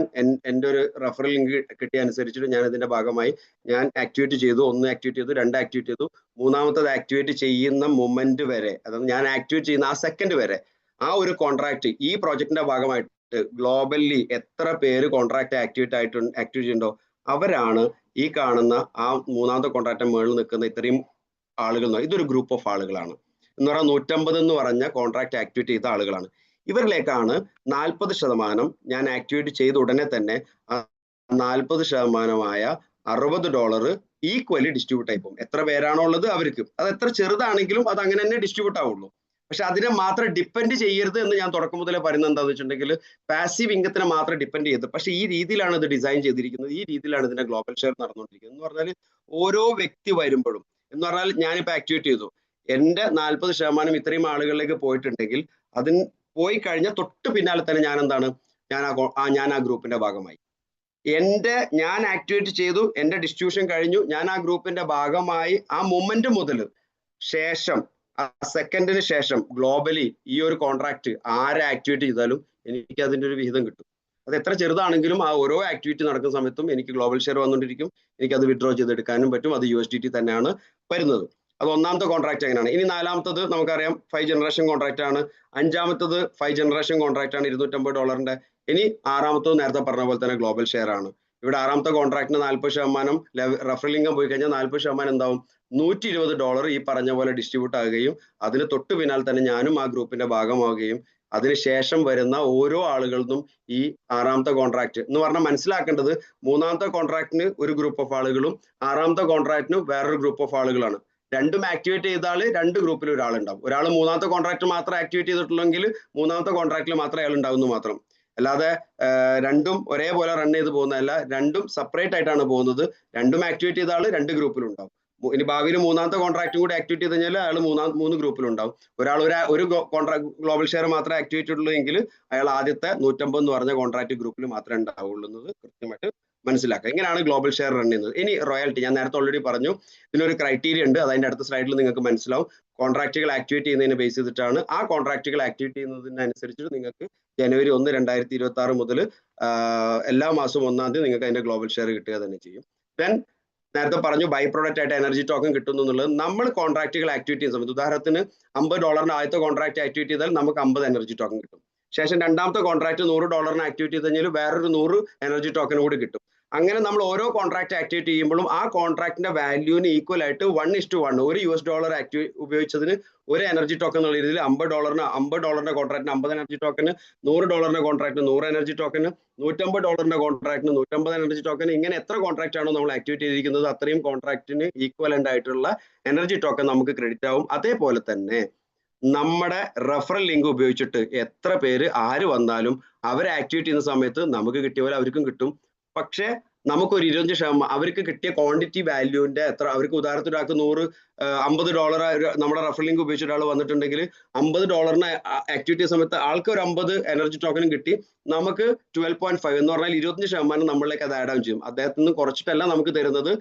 എൻ്റെ ഒരു റെഫറൽ ലിങ്ക് കിട്ടിയ അനുസരിച്ചിട്ട് ഞാൻ ഇതിന്റെ ഭാഗമായി ഞാൻ ആക്ടിവേറ്റ് ചെയ്തു, 1 ആക്ടിവേറ്റ് ചെയ്തു, 2 ആക്ടിവേറ്റ് ചെയ്തു, മൂന്നാമത്തത് ആക്ടിവേറ്റ് ചെയ്യുന്ന മൊമെന്റ് വരെ, അതായത് ഞാൻ ആക്ടിവേറ്റ് ചെയ്യുന്ന ആ സെക്കൻഡ് വരെ ആ ഒരു കോൺട്രാക്ട് ഈ പ്രോജക്റ്റിന്റെ ഭാഗമായിട്ട് ഗ്ലോബലി എത്ര പേര് കോൺട്രാക്ട് ആക്ടിവേറ്റ് ചെയ്യുന്നുണ്ടോ അവരാണ് ഈ കാണുന്ന ആ മൂന്നാമത്തെ കോൺട്രാക്ട് മുകളിൽ നിൽക്കുന്ന ഇത്രയും ആളുകൾ. ഇതൊരു ഗ്രൂപ്പ് ഓഫ് ആളുകളാണ് എന്ന് പറഞ്ഞാൽ 150 എന്ന് പറഞ്ഞ കോൺട്രാക്ട് ആക്ടിവേറ്റ് ചെയ്ത ആളുകളാണ്. ഇവരിലേക്കാണ് 40% ഞാൻ ആക്ടിവേറ്റ് ചെയ്ത ഉടനെ തന്നെ 40%-ആയ $60 ഈക്വലി ഡിസ്ട്രിബ്യൂട്ട് ആയി പോകും. എത്ര പേരാണോ ഉള്ളത് അവർക്ക്, അത് എത്ര ചെറുതാണെങ്കിലും അത് അങ്ങനെ തന്നെ ഡിസ്ട്രിബ്യൂട്ട് ആവുള്ളൂ. പക്ഷെ അതിനെ മാത്രം ഡിപ്പെൻഡ് ചെയ്യരുത് എന്ന് ഞാൻ തുടക്കം മുതലേ പറയുന്നത് എന്താണെന്ന് വെച്ചിട്ടുണ്ടെങ്കിൽ പാസീവ് ഇൻകത്തിനെ മാത്രം ഡിപ്പെൻഡ് ചെയ്ത്. പക്ഷെ ഈ രീതിയിലാണ് ഇത് ഡിസൈൻ ചെയ്തിരിക്കുന്നത്, ഈ രീതിയിലാണ് ഇതിന്റെ ഗ്ലോബൽ ഷെയർ നടന്നുകൊണ്ടിരിക്കുന്നത്. എന്ന് പറഞ്ഞാൽ ഓരോ വ്യക്തി വരുമ്പോഴും, എന്ന് പറഞ്ഞാൽ ഞാനിപ്പോൾ ആക്ടിവേറ്റ് ചെയ്തു, എന്റെ 40% ഇത്രയും ആളുകളിലേക്ക് പോയിട്ടുണ്ടെങ്കിൽ അതിന് പോയി കഴിഞ്ഞാൽ തൊട്ട് പിന്നാലെ തന്നെ ഞാൻ എന്താണ്, ഞാൻ ആ ഗ്രൂപ്പിന്റെ ഭാഗമായി. ഞാൻ ആക്ടിവേറ്റ് ചെയ്തു, എന്റെ ഡിസ്ട്രിബ്യൂഷൻ കഴിഞ്ഞു, ഞാൻ ആ ഗ്രൂപ്പിന്റെ ഭാഗമായി. ആ മൊമെന്റ് മുതൽ ശേഷം ആ സെക്കൻഡിന് ശേഷം ഗ്ലോബലി ഈ ഒരു കോൺട്രാക്ട് ആരെ ആക്ടിവേറ്റ് ചെയ്താലും എനിക്ക് അതിന്റെ ഒരു വിഹിതം കിട്ടും. അത് എത്ര ചെറുതാണെങ്കിലും ആ ഓരോ ആക്ടിവിറ്റി നടക്കുന്ന സമയത്തും എനിക്ക് ഗ്ലോബൽ ഷെയർ വന്നുകൊണ്ടിരിക്കും. എനിക്ക് അത് വിഡ്രോ ചെയ്തെടുക്കാനും പറ്റും. അത് USDT തന്നെയാണ് വരുന്നത്. അത് ഒന്നാമത്തെ കോൺട്രാക്ട് എങ്ങനെയാണ്. ഇനി നാലാമത്തത് നമുക്കറിയാം 5 ജനറേഷൻ കോൺട്രാക്ട് ആണ്. അഞ്ചാമത്തത് 5 ജനറേഷൻ കോൺട്രാക്ട് ആണ് $250. ഇനി ആറാമത്തത് നേരത്തെ പറഞ്ഞ പോലെ തന്നെ ഗ്ലോബൽ ഷെയർ ആണ്. ഇവിടെ ആറാമത്തെ കോൺട്രാക്ടിന് 40% റെഫറൽ ഇൻകം പോയി കഴിഞ്ഞാൽ 40% എന്താവും, $120 ഈ പറഞ്ഞ പോലെ ഡിസ്ട്രിബ്യൂട്ട് ആകുകയും അതിന് തൊട്ട് പിന്നാലെ തന്നെ ഞാനും ആ ഗ്രൂപ്പിന്റെ ഭാഗമാവുകയും അതിനുശേഷം വരുന്ന ഓരോ ആളുകളിലും ഈ ആറാമത്തെ കോൺട്രാക്ട് എന്ന് പറഞ്ഞാൽ മനസ്സിലാക്കേണ്ടത്, മൂന്നാമത്തെ കോൺട്രാക്ടിന് ഒരു ഗ്രൂപ്പ് ഓഫ് ആളുകളും ആറാമത്തെ കോൺട്രാക്ടിന് വേറൊരു ഗ്രൂപ്പ് ഓഫ് ആളുകളാണ്. രണ്ടും ആക്ടിവേറ്റ് ചെയ്താൽ 2 ഗ്രൂപ്പിൽ ഒരാളുണ്ടാവും. ഒരാൾ മൂന്നാമത്തെ കോൺട്രാക്ട് മാത്രം ആക്ടിവേറ്റ് ചെയ്തിട്ടുള്ളെങ്കിൽ മൂന്നാമത്തെ കോൺട്രാക്റ്റിൽ മാത്രം അയാൾ ഉണ്ടാവുന്നു മാത്രം. അല്ലാതെ രണ്ടും ഒരേപോലെ റൺ ചെയ്ത് പോകുന്നതല്ല, രണ്ടും സെപ്പറേറ്റ് ആയിട്ടാണ് പോകുന്നത്. രണ്ടും ആക്ടിവേറ്റ് ചെയ്ത ആൾ 2 ഗ്രൂപ്പിലുണ്ടാവും. ഇനി ഭാവിയിൽ മൂന്നാമത്തെ കോൺട്രാക്റ്റും കൂടി ആക്ടിവേറ്റ് ചെയ്ത് കഴിഞ്ഞാൽ അയാൾ മൂന്ന് ഗ്രൂപ്പിലുണ്ടാവും. ഒരാൾ ഒരു കോൺട്രാക്ട് ഗ്ലോബൽ ഷെയർ മാത്രമേ ആക്ടിവേറ്റ് ഉള്ളൂ എങ്കിൽ അയാൾ ആദ്യത്തെ 150 എന്ന് പറഞ്ഞ കോൺട്രാക്ട് ഗ്രൂപ്പിൽ മാത്രമേ ഉണ്ടാവുള്ളൂ എന്നത് കൃത്യമായിട്ട് മനസ്സിലാക്കുക. ഇങ്ങനെയാണ് ഗ്ലോബൽ ഷെയർ റൺ ചെയ്യുന്നത്. ഇനി റോയൽറ്റി ഞാൻ നേരത്തെ ഓൾറെഡി പറഞ്ഞു, ഇതിനൊരു ക്രൈറ്റീരിയ ഉണ്ട്, അതിന്റെ അടുത്ത സ്ലൈഡിൽ നിങ്ങൾക്ക് മനസ്സിലാവും. കോൺട്രാക്റ്റുകൾ ആക്ടിവേറ്റ് ചെയ്യുന്നതിനെ ബേസ് ചെയ്തിട്ടാണ്. ആ കോൺട്രാക്റ്റുകൾ ആക്ടിവേറ്റ് ചെയ്യുന്നതിനനുസരിച്ച് നിങ്ങൾക്ക് ജനുവരി 1, 2026 മുതൽ എല്ലാ മാസവും 1-ാം തീയതി നിങ്ങൾക്ക് അതിന്റെ ഗ്ലോബൽ ഷെയർ കിട്ടുക തന്നെ ചെയ്യും. ദെൻ നേരത്തെ പറഞ്ഞു ബൈ പ്രോഡക്റ്റ് ആയിട്ട് എനർജി ടോക്കൺ കിട്ടുന്നു എന്നുള്ളത്. നമ്മൾ കോൺട്രാക്റ്റുകൾ ആക്ടിവേറ്റ് ചെയ്യുന്ന സമയത്ത് ഉദാഹരണത്തിന് $50 ആദ്യത്തെ കോൺട്രാക്ട് ആക്ടിവേറ്റ് ചെയ്താൽ നമുക്ക് 50 എനർജി ടോക്കൺ കിട്ടും. ശേഷം രണ്ടാമത്തെ കോൺട്രാക്ട് $100 ആക്ടിവേറ്റ് ചെയ്ത് കഴിഞ്ഞാൽ വേറൊരു 100 എനർജി ടോക്കൺ കൂടി കിട്ടും. അങ്ങനെ നമ്മൾ ഓരോ കോൺട്രാക്ട് ആക്ടിവേറ്റ് ചെയ്യുമ്പോഴും ആ കോൺട്രാക്ടിന്റെ വാല്യൂവിന് ഈക്വൽ ആയിട്ട് 1:1 ഒരു $1 ഉപയോഗിച്ചതിന് ഒരു എനർജി ടോക്കൺ എന്നുള്ള രീതിയിൽ $50 കോൺട്രാക്ടിന് 50 energy token, $100 കോൺട്രാക്ടിന് 100 energy token, $150 കോൺട്രാക്ടിന് 150 energy token. ഇങ്ങനെ എത്ര കോൺട്രാക്ട് ആണോ നമ്മൾ ആക്ടിവേറ്റ് ചെയ്തിരിക്കുന്നത് അത്രയും കോൺട്രാക്ടിന് ഈക്വലന്റ് ആയിട്ടുള്ള എനർജി ടോക്കൺ നമുക്ക് ക്രെഡിറ്റ് ആവും. അതേപോലെ തന്നെ നമ്മുടെ റെഫറൽ ലിങ്ക് ഉപയോഗിച്ചിട്ട് എത്ര പേര് ആര് വന്നാലും അവരെ ആക്ടിവേറ്റ് ചെയ്യുന്ന സമയത്ത് നമുക്ക് കിട്ടിയ പോലെ അവർക്കും കിട്ടും. പക്ഷെ നമുക്കൊരു 25% അവർക്ക് കിട്ടിയ ക്വാണ്ടിറ്റി വാല്യൂവിന്റെ എത്ര, അവർക്ക് ഉദാഹരണത്തിന് ഒരാൾക്ക് $50 നമ്മുടെ റെഫറൽ ലിങ്ക് ഉപയോഗിച്ച ഒരാൾ വന്നിട്ടുണ്ടെങ്കിൽ $50 ആക്ടിവേറ്റ് ചെയ്യുന്ന സമയത്ത് ആൾക്ക് ഒരു 50 എനർജി ടോക്കനും കിട്ടി. നമുക്ക് 12.5 എന്ന് പറഞ്ഞാൽ 25% നമ്മളിലേക്ക് അത് ആഡ് ആവും ചെയ്യും. അദ്ദേഹത്തിൽ നിന്ന് കുറച്ചിട്ടല്ല നമുക്ക് തരുന്നത്,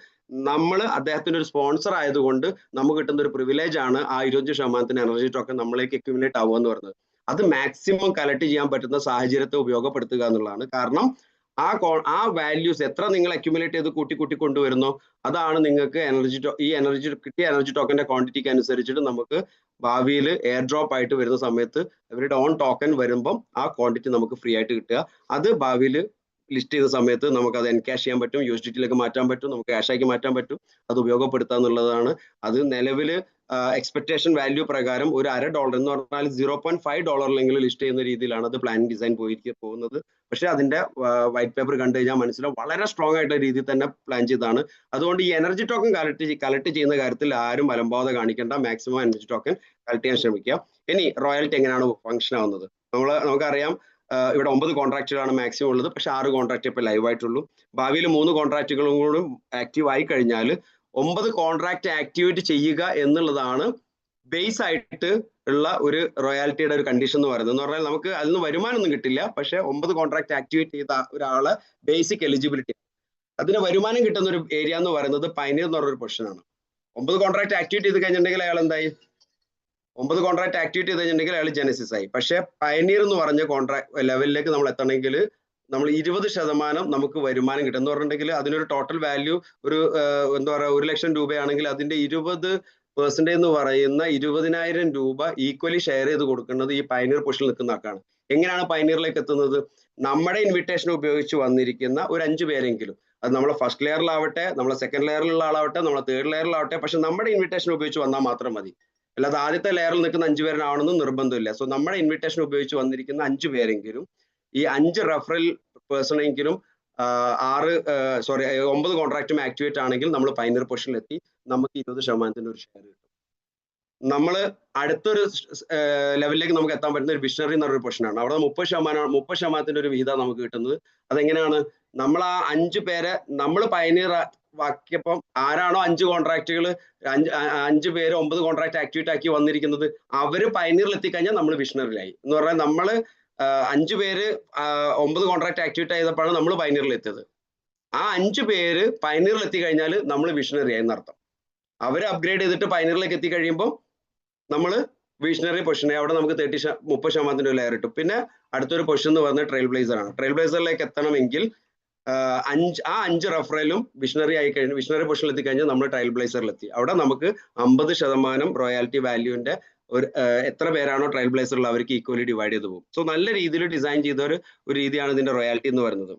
നമ്മൾ അദ്ദേഹത്തിന്റെ ഒരു സ്പോൺസർ ആയതുകൊണ്ട് നമുക്ക് കിട്ടുന്ന ഒരു പ്രിവിലേജ് ആണ് ആ 25% എനർജി ടോക്കൺ നമ്മളിലേക്ക് അക്യുമുലേറ്റ് ആവുക എന്ന് പറയുന്നത്. അത് മാക്സിമം കളക്ട് ചെയ്യാൻ പറ്റുന്ന സാഹചര്യത്തെ ഉപയോഗപ്പെടുത്തുക എന്നുള്ളതാണ്. കാരണം ആ വാല്യൂസ് എത്ര നിങ്ങൾ അക്യുമുലേറ്റ് ചെയ്ത് കൂട്ടി കൊണ്ടുവരുന്നോ അതാണ് നിങ്ങൾക്ക് കിട്ടിയ എനർജി ടോക്കന്റെ ക്വാണ്ടിറ്റിക്ക് അനുസരിച്ചിട്ട് നമുക്ക് ഭാവിയിൽ എയർ ഡ്രോപ്പ് ആയിട്ട് വരുന്ന സമയത്ത് അവരുടെ ഓൺ ടോക്കൺ വരുമ്പം ആ ക്വാണ്ടിറ്റി നമുക്ക് ഫ്രീ ആയിട്ട് കിട്ടുക. അത് ഭാവിയിൽ ലിസ്റ്റ് ചെയ്ത സമയത്ത് നമുക്ക് അത് എൻകാഷ് ചെയ്യാൻ പറ്റും, USDT മാറ്റാൻ പറ്റും, നമുക്ക് ക്യാഷാക്കി മാറ്റാൻ പറ്റും. അത് ഉപയോഗപ്പെടുത്തുക എന്നുള്ളതാണ്. അത് നിലവിൽ എക്സ്പെക്ടേഷൻ വാല്യൂ പ്രകാരം ഒരു $1 എന്ന് പറഞ്ഞാൽ $0.5 ലിസ്റ്റ് ചെയ്യുന്ന രീതിയിലാണ് അത് പ്ലാൻ ഡിസൈൻ പോകുന്നത്. പക്ഷെ അതിന്റെ വൈറ്റ് പേപ്പർ കണ്ടു കഴിഞ്ഞാൽ മനസ്സിലാവും വളരെ സ്ട്രോങ് ആയിട്ടുള്ള രീതിയിൽ തന്നെ പ്ലാൻ ചെയ്താണ്. അതുകൊണ്ട് ഈ എനർജി ടോക്കൺ കളക്ട് ചെയ്യുന്ന കാര്യത്തിൽ ആരും അലംഭാവത കാണിക്കേണ്ട, മാക്സിമം എനർജി ടോക്കൺ കളക്ട് ചെയ്യാൻ ശ്രമിക്കുക. ഇനി റോയൽറ്റി എങ്ങനെയാണ് ഫംഗ്ഷൻ ആവുന്നത്? നമുക്കറിയാം ഇവിടെ 9 കോൺട്രാക്റ്റുകളാണ് മാക്സിമം ഉള്ളത്. പക്ഷെ 6 കോൺട്രാക്ട് ഇപ്പൊ ലൈവ് ആയിട്ടുള്ളൂ. ഭാവിയിൽ 3 കോൺട്രാക്റ്റുകളും കൂടി ആക്റ്റീവ് ആയി കഴിഞ്ഞാൽ 9 കോൺട്രാക്ട് ആക്ടിവേറ്റ് ചെയ്യുക എന്നുള്ളതാണ് ബേസ് ആയിട്ട് ഉള്ള ഒരു റോയാലിറ്റിയുടെ ഒരു കണ്ടീഷൻ എന്ന് പറയുന്നത്. എന്ന് പറഞ്ഞാൽ നമുക്ക് അതിൽ നിന്ന് വരുമാനമൊന്നും കിട്ടില്ല, പക്ഷെ 9 കോൺട്രാക്ട് ആക്ടിവേറ്റ് ചെയ്ത ഒരാളെ ബേസിക് എലിജിബിലിറ്റി, അതിന് വരുമാനം കിട്ടുന്ന ഒരു ഏരിയ എന്ന് പറയുന്നത് പൈനിയർ എന്ന് പറഞ്ഞൊരു പൊസിഷൻ ആണ്. 9 കോൺട്രാക്ട് ആക്ടിവേറ്റ് ചെയ്ത് കഴിഞ്ഞിട്ടുണ്ടെങ്കിൽ അയാൾ എന്തായി? 9 കോൺട്രാക്ട് ആക്ടിവേറ്റ് ചെയ്ത് കഴിഞ്ഞിട്ടുണ്ടെങ്കിൽ അയാൾ ജെനസിസ് ആയി. പക്ഷെ പയനീർ എന്ന് പറഞ്ഞ കോൺട്രാക്ട് ലെവലിലേക്ക് നമ്മൾ എത്തണമെങ്കിൽ നമ്മൾ 20% നമുക്ക് വരുമാനം കിട്ടും എന്ന് പറഞ്ഞിട്ടുണ്ടെങ്കിൽ അതിനൊരു ടോട്ടൽ വാല്യൂ ഒരു എന്താ പറയുക 1 ലക്ഷം രൂപയാണെങ്കിൽ അതിന്റെ 20% എന്ന് പറയുന്ന 20,000 രൂപ ഈക്വലി ഷെയർ ചെയ്ത് കൊടുക്കുന്നത് ഈ പയനീർ പൊസിഷനിൽ നിൽക്കുന്ന ആൾക്കാണ്. എങ്ങനെയാണ് പയനീറിലേക്ക് എത്തുന്നത്? നമ്മുടെ ഇൻവിറ്റേഷൻ ഉപയോഗിച്ച് വന്നിരിക്കുന്ന ഒരു 5 പേരെങ്കിലും, അത് നമ്മളെ ഫസ്റ്റ് ലെയറിലാവട്ടെ, നമ്മളെ സെക്കൻഡ് ലെയറിലുള്ള ആളാവട്ടെ, നമ്മളെ തേർഡ് ലെയറിലാവട്ടെ, പക്ഷെ നമ്മുടെ ഇൻവിറ്റേഷൻ ഉപയോഗിച്ച് വന്നാൽ മാത്രം മതി. അല്ലാതെ ആദ്യത്തെ ലെയറിൽ നിൽക്കുന്ന 5 പേരാവണമെന്ന് നിർബന്ധമില്ല. സോ നമ്മുടെ ഇൻവിറ്റേഷൻ ഉപയോഗിച്ച് വന്നിരിക്കുന്ന 5 പേരെങ്കിലും, ഈ 5 റെഫറൽ പേഴ്സണെങ്കിലും 9 കോൺട്രാക്റ്റും ആക്ടിവേറ്റ് ആണെങ്കിൽ നമ്മൾ പൈനർ പൊസിഷനിലെത്തി നമുക്ക് 20% ഒരു ഷെയർ കിട്ടും. നമ്മൾ അടുത്തൊരു ലെവലിലേക്ക് നമുക്ക് എത്താൻ പറ്റുന്ന ഒരു വിഷണറി എന്ന് പറഞ്ഞൊരു പൊസിഷനാണ്. അവിടെ 30% ഒരു വിഹിതം നമുക്ക് കിട്ടുന്നത്. അതെങ്ങനെയാണ്? നമ്മൾ ആ 5 പേരെ നമ്മൾ പൈനീർ ആക്കിയപ്പം ആരാണോ 5 കോൺട്രാക്റ്റുകൾ 5 പേര് 9 കോൺട്രാക്ട് ആക്ടിവേറ്റ് ആക്കി വന്നിരിക്കുന്നത് അവര് പൈനീറിൽ എത്തിക്കഴിഞ്ഞാൽ നമ്മൾ വിഷണറിലായി. എന്ന് പറഞ്ഞാൽ നമ്മൾ 5 പേര് 9 കോൺട്രാക്ട് ആക്ടിവേറ്റ് ചെയ്തപ്പോഴാണ് നമ്മൾ പൈനീറിൽ എത്തിയത്. ആ 5 പേര് പൈനീറിൽ എത്തിക്കഴിഞ്ഞാൽ നമ്മൾ വിഷണറി ആയി എന്നർത്ഥം. അവര് അപ്ഗ്രേഡ് ചെയ്തിട്ട് പൈനീറിലേക്ക് എത്തിക്കഴിയുമ്പോൾ നമ്മൾ വിഷണറി പൊസിഷനെ അവിടെ നമുക്ക് 30% ഒരു ലെയർ കിട്ടും. പിന്നെ അടുത്തൊരു പൊസിഷൻ എന്ന് പറയുന്നത് ട്രെയിൽ ബ്ലേസർ ആണ്. ട്രെയിൽ ബ്ലേസറിലേക്ക് എത്തണമെങ്കിൽ 5 റെഫറലും വിഷണറി ആയി കഴിഞ്ഞു, വിഷണറി പൊസിഷനിൽ എത്തിക്കഴിഞ്ഞാൽ നമ്മൾ ട്രയൽ ബ്ലേസറിലെത്തി. അവിടെ നമുക്ക് 50% റോയാലിറ്റി വാല്യൂവിന്റെ ഒരു എത്ര പേരാണോ ട്രയൽ ബ്ലേസറിൽ അവർക്ക് ഈക്വലി ഡിവൈഡ് ചെയ്ത് പോകും. സോ നല്ല രീതിയിൽ ഡിസൈൻ ചെയ്ത ഒരു രീതിയാണ് ഇതിന്റെ റോയാലിറ്റി എന്ന് പറയുന്നത്.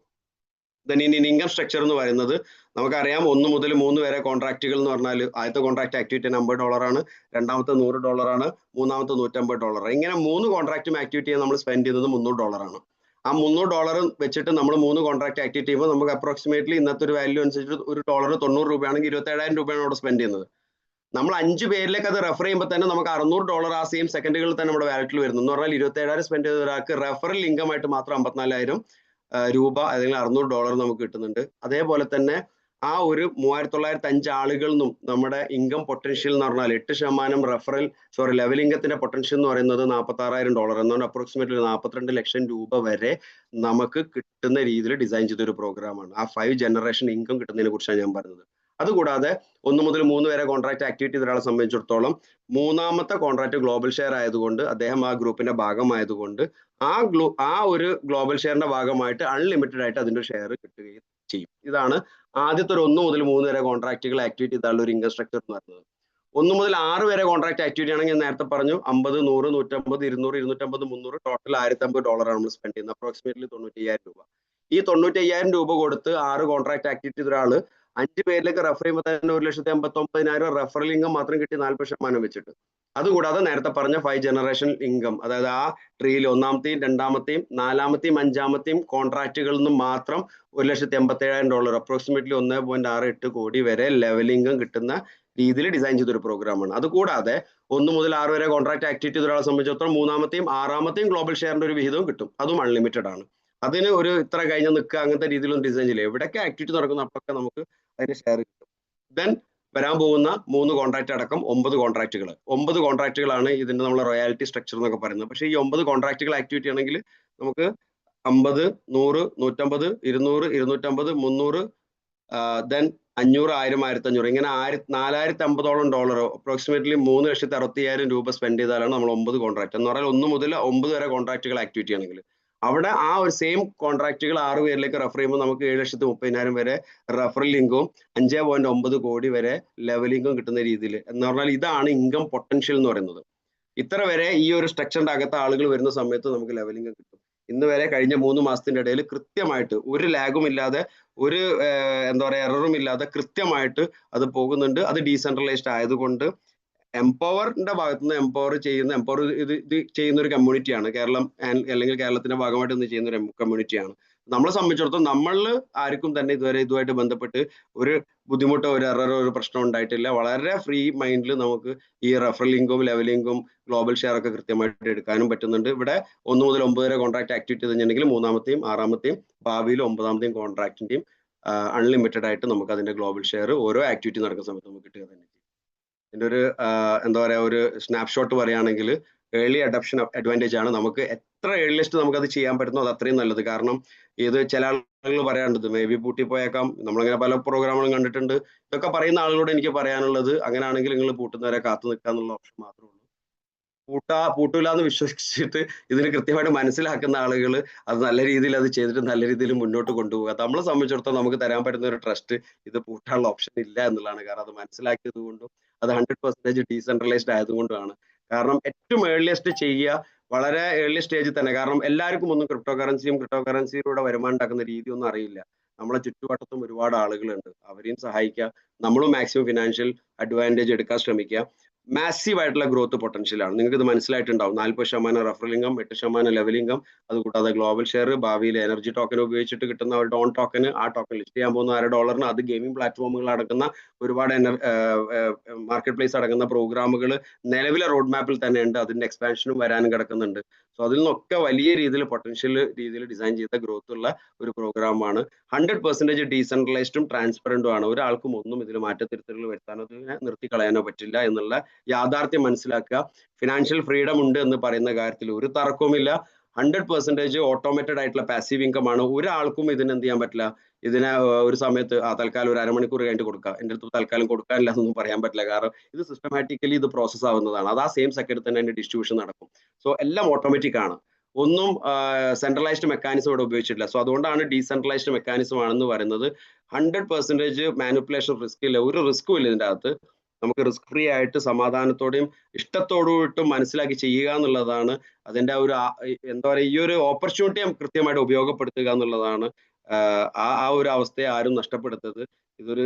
ദെൻ ഇനി ഇൻകം സ്ട്രക്ചർ എന്ന് പറയുന്നത് നമുക്കറിയാം 1 മുതൽ 3 വരെ കോൺട്രാക്റ്റുകൾ എന്ന് പറഞ്ഞാൽ ആദ്യത്തെ കോൺട്രാക്ട് ആക്ടിവിറ്റി $50 ആണ്, രണ്ടാമത്തെ $100 ആണ്, മൂന്നാമത്തെ $150. ഇങ്ങനെ 3 കോൺട്രാക്റ്റും ആക്ടിവിറ്റി ചെയ്യാൻ നമ്മൾ സ്പെൻഡ് ചെയ്യുന്നത് $300 ആണ്. ആ $300 വെച്ചിട്ട് നമ്മൾ 3 കോൺട്രാക്ട് ആക്ടിവേറ്റ് ചെയ്യുമ്പോൾ നമുക്ക് അപ്രോക്സിമേറ്റ്ലി ഇന്നത്തെ ഒരു വാല്യൂ അനുസരിച്ച് ഒരു $1 90 രൂപയാണെങ്കിൽ 27,000 രൂപയാണ് അവിടെ സ്പെൻഡ് ചെയ്യുന്നത്. നമ്മൾ 5 പേരിലേക്ക് അത് റെഫർ ചെയ്യുമ്പോൾ തന്നെ നമുക്ക് $600 ആ സെയിം സെക്കൻഡുകളിൽ തന്നെ നമ്മുടെ വാലറ്റിൽ വരുന്നു. എന്ന് പറഞ്ഞാൽ 27,000 സ്പെൻഡ് ചെയ്ത ഒരാൾക്ക് റെഫറൽ ഇൻകം ആയിട്ട് മാത്രം 54,000 രൂപ അല്ലെങ്കിൽ $600 നമുക്ക് കിട്ടുന്നുണ്ട്. അതേപോലെ തന്നെ ആ ഒരു 3905 ആളുകളിൽ നിന്നും നമ്മുടെ ഇൻകം പൊട്ടൻഷ്യൽ എന്ന് പറഞ്ഞാൽ 8% ലെവൽ ഇൻകത്തിന്റെ പൊട്ടൻഷ്യൽ എന്ന് പറയുന്നത് $46,000 എന്നാണ് അപ്രോക്സിമേറ്റ്ലി 42 ലക്ഷം രൂപ വരെ നമുക്ക് കിട്ടുന്ന രീതിയിൽ ഡിസൈൻ ചെയ്ത ഒരു പ്രോഗ്രാമാണ്. ആ 5 ജനറേഷൻ ഇൻകം കിട്ടുന്നതിനെ കുറിച്ചാണ് ഞാൻ പറഞ്ഞത്. അതുകൂടാതെ 1 മുതൽ 3 വരെ കോൺട്രാക്ട് ആക്ടിവിറ്റി ഒരാളെ സംബന്ധിച്ചിടത്തോളം മൂന്നാമത്തെ കോൺട്രാക്ട് ഗ്ലോബൽ ഷെയർ ആയതുകൊണ്ട് അദ്ദേഹം ആ ഗ്രൂപ്പിന്റെ ഭാഗമായതുകൊണ്ട് ആ ഒരു ഗ്ലോബൽ ഷെയറിന്റെ ഭാഗമായിട്ട് അൺലിമിറ്റഡ് ആയിട്ട് അതിന്റെ ഷെയർ കിട്ടുകയും ചെയ്യും. ഇതാണ് ആദ്യത്തെ ഒരു 1 മുതൽ 3 വരെ കോൺട്രാക്റ്റുകൾ ആക്ടിവിറ്റി ചെയ്താലുള്ള ഒരു ഇൻകം സ്ട്രക്ചർ എന്ന് പറയുന്നത്. 1 മുതൽ 6 വരെ കോൺട്രാക്ട് ആക്ടിവിറ്റി ആണെങ്കിൽ നേരത്തെ പറഞ്ഞു 50, 100, 150, 200, 250, 300 ടോട്ടൽ $1,050 നമ്മൾ സ്പെൻഡ് ചെയ്യുന്നത്, അപ്രോക്സിമേറ്റ്ലി 95,000 രൂപ. ഈ 95,000 രൂപ കൊടുത്ത് 6 കോൺട്രാക്ട് ആക്ടിവിറ്റി ചെയ്ത ഒരാള് 5 പേരിലേക്ക് റെഫർ ചെയ്യുമ്പോൾ തന്നെ 1,89,000 റെഫറൽ ഇൻകം മാത്രം കിട്ടി 40% വെച്ചിട്ട്. അതുകൂടാതെ നേരത്തെ പറഞ്ഞ 5 ജനറേഷൻ ഇൻകം, അതായത് ആ ട്രീയിൽ 1-ാമത്തെയും 2-ാമത്തെയും 4-ാമത്തെയും 5-ാമത്തെയും കോൺട്രാക്റ്റുകളിൽ നിന്ന് മാത്രം $1,87,000 അപ്രോക്സിമേറ്റ്ലി 1.68 കോടി വരെ ലെവൽ ഇൻകം കിട്ടുന്ന രീതിയിൽ ഡിസൈൻ ചെയ്തൊരു പ്രോഗ്രാമാണ്. അതുകൂടാതെ 1 മുതൽ 6 വരെ കോൺട്രാക്ട് ആക്ടിവിറ്റി ഒരാളെ സംബന്ധിച്ചിടത്തോളം 3-ാമത്തെയും 6-ാമത്തെയും ഗ്ലോബൽ ഷെയറിന്റെ ഒരു വിഹിതവും കിട്ടും. അതും അൺലിമിറ്റഡ് ആണ്. അതിന് ഒരു ഇത്ര കഴിഞ്ഞ് നിൽക്കുക അങ്ങനത്തെ രീതിയിലൊന്നും ഡിസൈൻ ചെയ്യില്ല. എവിടെയൊക്കെ ആക്ടിവിറ്റി നടക്കുന്ന അപ്പൊക്കെ നമുക്ക് അതിന് ഷെയർ കിട്ടും. ദെൻ വരാൻ പോകുന്ന 3 കോൺട്രാക്ട് അടക്കം 9 കോൺട്രാക്റ്റുകൾ. 9 കോൺട്രാക്റ്റുകളാണ് ഇതിന്റെ നമ്മൾ റോയാലിറ്റി സ്ട്രക്ചർ എന്നൊക്കെ പറയുന്നത്. പക്ഷേ ഈ 9 കോൺട്രാക്റ്റുകൾ ആക്ടിവിറ്റി ആണെങ്കിൽ നമുക്ക് 50, 100, 150, 200, 250, 300, ദെൻ 500, 1000, 1500 ഇങ്ങനെ $4,050 അപ്രോക്സിമേറ്റ്ലി 3,60,000 രൂപ സ്പെൻഡ് ചെയ്താലാണ് നമ്മൾ 9 കോൺട്രാക്ട് എന്ന് പറഞ്ഞാൽ 1 മുതൽ 9 വരെ കോൺട്രാക്റ്റുകൾ ആക്ടിവിറ്റി ആണെങ്കിൽ അവിടെ ആ ഒരു സെയിം കോൺട്രാക്റ്റുകൾ 6 പേരിലേക്ക് റെഫർ ചെയ്യുമ്പോൾ നമുക്ക് 7,30,000 വരെ റെഫറൽ ഇൻകവും 5.9 കോടി വരെ ലെവൽ ഇൻകം കിട്ടുന്ന രീതിയിൽ എന്ന് പറഞ്ഞാൽ ഇതാണ് ഇൻകം പൊട്ടൻഷ്യൽ എന്ന് പറയുന്നത്. ഇത്ര വരെ ഈ ഒരു സ്ട്രക്ചറിന്റെ അകത്ത് ആളുകൾ വരുന്ന സമയത്ത് നമുക്ക് ലെവൽ ഇൻകം കിട്ടും. ഇന്ന് വരെ കഴിഞ്ഞ 3 മാസത്തിന്റെ ഇടയിൽ കൃത്യമായിട്ട് ഒരു ലാഗും ഇല്ലാതെ ഒരു എന്താ പറയുക എററും ഇല്ലാതെ കൃത്യമായിട്ട് അത് പോകുന്നുണ്ട്. അത് ഡീസെൻട്രലൈസ്ഡ് ആയതുകൊണ്ട് എംപവറിന്റെ ഭാഗത്തുനിന്ന് എംപവർ ഇത് ചെയ്യുന്ന ഒരു കമ്മ്യൂണിറ്റിയാണ് കേരളം, അല്ലെങ്കിൽ കേരളത്തിന്റെ ഭാഗമായിട്ട് ഇന്ന് ചെയ്യുന്ന ഒരു കമ്മ്യൂണിറ്റിയാണ്. നമ്മളെ സംബന്ധിച്ചിടത്തോളം നമ്മളിൽ ആർക്കും തന്നെ ഇതുവരെ ഇതുമായിട്ട് ബന്ധപ്പെട്ട് ഒരു ബുദ്ധിമുട്ടോ ഒരു എററോ ഒരു പ്രശ്നം ഉണ്ടായിട്ടില്ല. വളരെ ഫ്രീ മൈൻഡിൽ നമുക്ക് ഈ referral income, level income, global share ഒക്കെ കൃത്യമായിട്ട് എടുക്കാനും പറ്റുന്നുണ്ട്. ഇവിടെ 1 മുതൽ 9 വരെ കോൺട്രാക്ട് ആക്ടിവിറ്റി ചെയ്തിട്ടുണ്ടെങ്കിൽ 3-ാമത്തെയും 6-ാമത്തെയും ഭാവിയിൽ 9-ാമത്തെയും കോൺട്രാക്ടിന്റെയും അൺലിമിറ്റഡ് ആയിട്ട് നമുക്ക് അതിന്റെ ഗ്ലോബൽ ഷെയർ ഓരോ ആക്ടിവിറ്റി നടക്കുന്ന സമയത്ത് നമുക്ക് കിട്ടുക തന്നെ ചെയ്യും. ഇതിന്റെ ഒരു എന്താ പറയാ ഒരു സ്നാപ്ഷോട്ട് പറയുകയാണെങ്കിൽ ഏർലി അഡോപ്ഷൻ അഡ്വാൻറ്റേജ് ആണ്. നമുക്ക് എത്ര ഏർലിയസ്റ്റ് നമുക്ക് അത് ചെയ്യാൻ പറ്റുന്നോ അത് അത്രയും നല്ലത്. കാരണം ഇത് ചില ആളുകൾ പറയാറുണ്ട് മേ ബി പൂട്ടി പോയേക്കാം, നമ്മളങ്ങനെ പല പ്രോഗ്രാമുകളും കണ്ടിട്ടുണ്ട്. ഇതൊക്കെ പറയുന്ന ആളുകളോട് എനിക്ക് പറയാനുള്ളത് അങ്ങനെയാണെങ്കിൽ നിങ്ങൾ പൂട്ടുന്നവരെ കാത്തു നിൽക്കുക എന്നുള്ള ഓപ്ഷൻ മാത്രമേ ഉള്ളൂ. പൂട്ടൂല എന്ന് വിശ്വസിച്ചിട്ട് ഇതിന് കൃത്യമായിട്ട് മനസ്സിലാക്കുന്ന ആളുകൾ അത് നല്ല രീതിയിൽ അത് ചെയ്തിട്ട് നല്ല രീതിയിൽ മുന്നോട്ട് കൊണ്ടുപോകുക. നമ്മളെ സംബന്ധിച്ചിടത്തോളം നമുക്ക് തരാൻ പറ്റുന്ന ഒരു ട്രസ്റ്റ് ഇത് പൂട്ടാനുള്ള ഓപ്ഷൻ ഇല്ല എന്നുള്ളതാണ്. കാരണം അത് മനസ്സിലാക്കിയത് കൊണ്ടും അത് 100% ഡീസെൻട്രലൈസ്ഡ് ആയതുകൊണ്ടാണ്. കാരണം ഏറ്റവും ഏർലിയസ്റ്റ് ചെയ്യുക, വളരെ ഏർലി സ്റ്റേജിൽ തന്നെ. കാരണം എല്ലാവർക്കും ഒന്നും ക്രിപ്റ്റോ കറൻസിയിലൂടെ വരുമാനം ഉണ്ടാക്കുന്ന രീതിയൊന്നും അറിയില്ല. നമ്മളെ ചുറ്റുവട്ടത്തും ഒരുപാട് ആളുകളുണ്ട്, അവരെയും സഹായിക്കുക. നമ്മളും മാക്സിമം ഫിനാൻഷ്യൽ അഡ്വാൻറ്റേജ് എടുക്കാൻ ശ്രമിക്കുക. മാസീവ് ആയിട്ടുള്ള ഗ്രോത്ത് പൊട്ടൻഷ്യൽ ആണ്. നിങ്ങൾക്ക് ഇത് മനസ്സിലായിട്ടുണ്ടാവും. 40% റെഫറൽ ഇൻകം, 8% ലെവൽ ഇൻകം, അതുകൂടാതെ ഗ്ലോബൽ ഷെയർ, ഭാവിയിൽ എനർജി ടോക്കൺ ഉപയോഗിച്ചിട്ട് കിട്ടുന്ന ഒരു ഡോൺ ടോക്കൺ, ആ ടോക്കൺ ലിസ്റ്റ് ചെയ്യാൻ പോകുന്ന $1 അത് ഗെയിമിംഗ് പ്ലാറ്റ്ഫോമുകൾ അടക്കുന്ന ഒരുപാട് മാർക്കറ്റ് പ്ലേസ് അടങ്ങുന്ന പ്രോഗ്രാമുകൾ നിലവിലെ റോഡ് മാപ്പിൽ തന്നെ ഉണ്ട്. അതിന്റെ എക്സ്പാൻഷനും വരാനും കിടക്കുന്നുണ്ട്. സോ അതിൽ നിന്നൊക്കെ വലിയ രീതിയിൽ പൊട്ടൻഷ്യൽ രീതിയിൽ ഡിസൈൻ ചെയ്ത ഗ്രോത്ത് ഉള്ള ഒരു പ്രോഗ്രാമാണ്. 100% ഡീസെൻട്രലൈസ്ഡും ട്രാൻസ്പെറന്റും ആണ്. ഒരാൾക്കും ഒന്നും ഇതിൽ മാറ്റത്തിരുത്തലുകൾ വരുത്താനോ നിർത്തി കളയാനോ പറ്റില്ല എന്നുള്ള യാഥാർത്ഥ്യം മനസ്സിലാക്കുക. ഫിനാൻഷ്യൽ ഫ്രീഡം ഉണ്ട് എന്ന് പറയുന്ന കാര്യത്തിൽ ഒരു തർക്കവുമില്ല. 100% ഓട്ടോമേറ്റഡ് ആയിട്ടുള്ള പാസീവ് ഇൻകം ആണ്. ഒരാൾക്കും ഇതിന് എന്ത് ചെയ്യാൻ പറ്റില്ല, ഇതിനെ ഒരു സമയത്ത് തൽക്കാലം ഒരു അരമണിക്കൂർ കഴിഞ്ഞിട്ട് കൊടുക്കുക, എൻ്റെ അടുത്ത് തൽക്കാലം കൊടുക്കാനില്ല എന്നൊന്നും പറയാൻ പറ്റില്ല. കാരണം ഇത് സിസ്റ്റമാറ്റിക്കലി ഇത് പ്രോസസ് ആവുന്നതാണ്. അത് ആ സെയിം സെക്കൻഡിൽ തന്നെ അതിന്റെ ഡിസ്ട്രിബ്യൂഷൻ നടക്കും. സോ എല്ലാം ഓട്ടോമാറ്റിക് ആണ്. ഒന്നും സെൻട്രലൈസ്ഡ് മെക്കാനിസം ഇവിടെ ഉപയോഗിച്ചിട്ടില്ല. സോ അതുകൊണ്ടാണ് ഡീസെൻട്രലൈസ്ഡ് മെക്കാനിസം ആണെന്ന് പറയുന്നത്. 100% മാനിപ്പുലേഷൻ റിസ്ക് ഇല്ല, ഒരു റിസ്ക്കും ഇല്ല ഇതിൻ്റെ അകത്ത്. നമുക്ക് റിസ്ക് ഫ്രീ ആയിട്ട് സമാധാനത്തോടെയും ഇഷ്ടത്തോടുകൂട്ടും മനസ്സിലാക്കി ചെയ്യുക എന്നുള്ളതാണ് അതിന്റെ ഒരു എന്താ പറയുക, ഈ ഒരു ഓപ്പർച്യൂണിറ്റി കൃത്യമായിട്ട് ഉപയോഗപ്പെടുത്തുക എന്നുള്ളതാണ്. ആ ഒരു അവസ്ഥയെ ആരും നഷ്ടപ്പെടുത്തരുത്. ഇതൊരു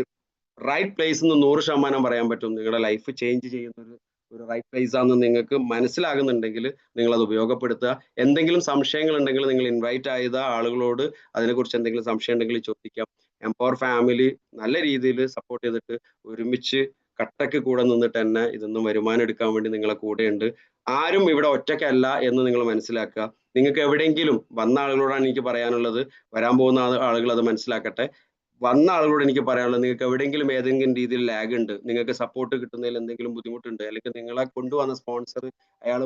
റൈറ്റ് പ്ലേസ് എന്ന് 100% പറയാൻ പറ്റും. നിങ്ങളുടെ ലൈഫ് ചേഞ്ച് ചെയ്യുന്ന ഒരു റൈറ്റ് പ്ലേസ് ആണെന്ന് നിങ്ങൾക്ക് മനസ്സിലാകുന്നുണ്ടെങ്കിൽ നിങ്ങൾ അത് ഉപയോഗപ്പെടുത്തുക. എന്തെങ്കിലും സംശയങ്ങൾ ഉണ്ടെങ്കിൽ നിങ്ങൾ ഇൻവൈറ്റ് ചെയ്ത ആളുകളോട് അതിനെക്കുറിച്ച് എന്തെങ്കിലും സംശയം ഉണ്ടെങ്കിൽ ചോദിക്കാം. എംപവർ ഫാമിലി നല്ല രീതിയിൽ സപ്പോർട്ട് ചെയ്തിട്ട് ഒരുമിച്ച് കട്ടക്ക് കൂടെ നിന്നിട്ട് തന്നെ ഇതൊന്നും വരുമാനം എടുക്കാൻ വേണ്ടി നിങ്ങളെ കൂടെയുണ്ട്. ആരും ഇവിടെ ഒറ്റയ്ക്കല്ല എന്ന് നിങ്ങൾ മനസ്സിലാക്കുക. നിങ്ങൾക്ക് എവിടെയെങ്കിലും വന്ന ആളുകളോടാണ് എനിക്ക് പറയാനുള്ളത്, വരാൻ പോകുന്ന ആളുകൾ അത് മനസ്സിലാക്കട്ടെ. വന്ന ആളുകളോട് എനിക്ക് പറയാനുള്ളത്, നിങ്ങൾക്ക് എവിടെയെങ്കിലും ഏതെങ്കിലും രീതിയിൽ ലാഗ് ഉണ്ട്, നിങ്ങൾക്ക് സപ്പോർട്ട് കിട്ടുന്നതിൽ എന്തെങ്കിലും ബുദ്ധിമുട്ടുണ്ട്, അല്ലെങ്കിൽ നിങ്ങളെ കൊണ്ടുവന്ന സ്പോൺസർ അയാൾ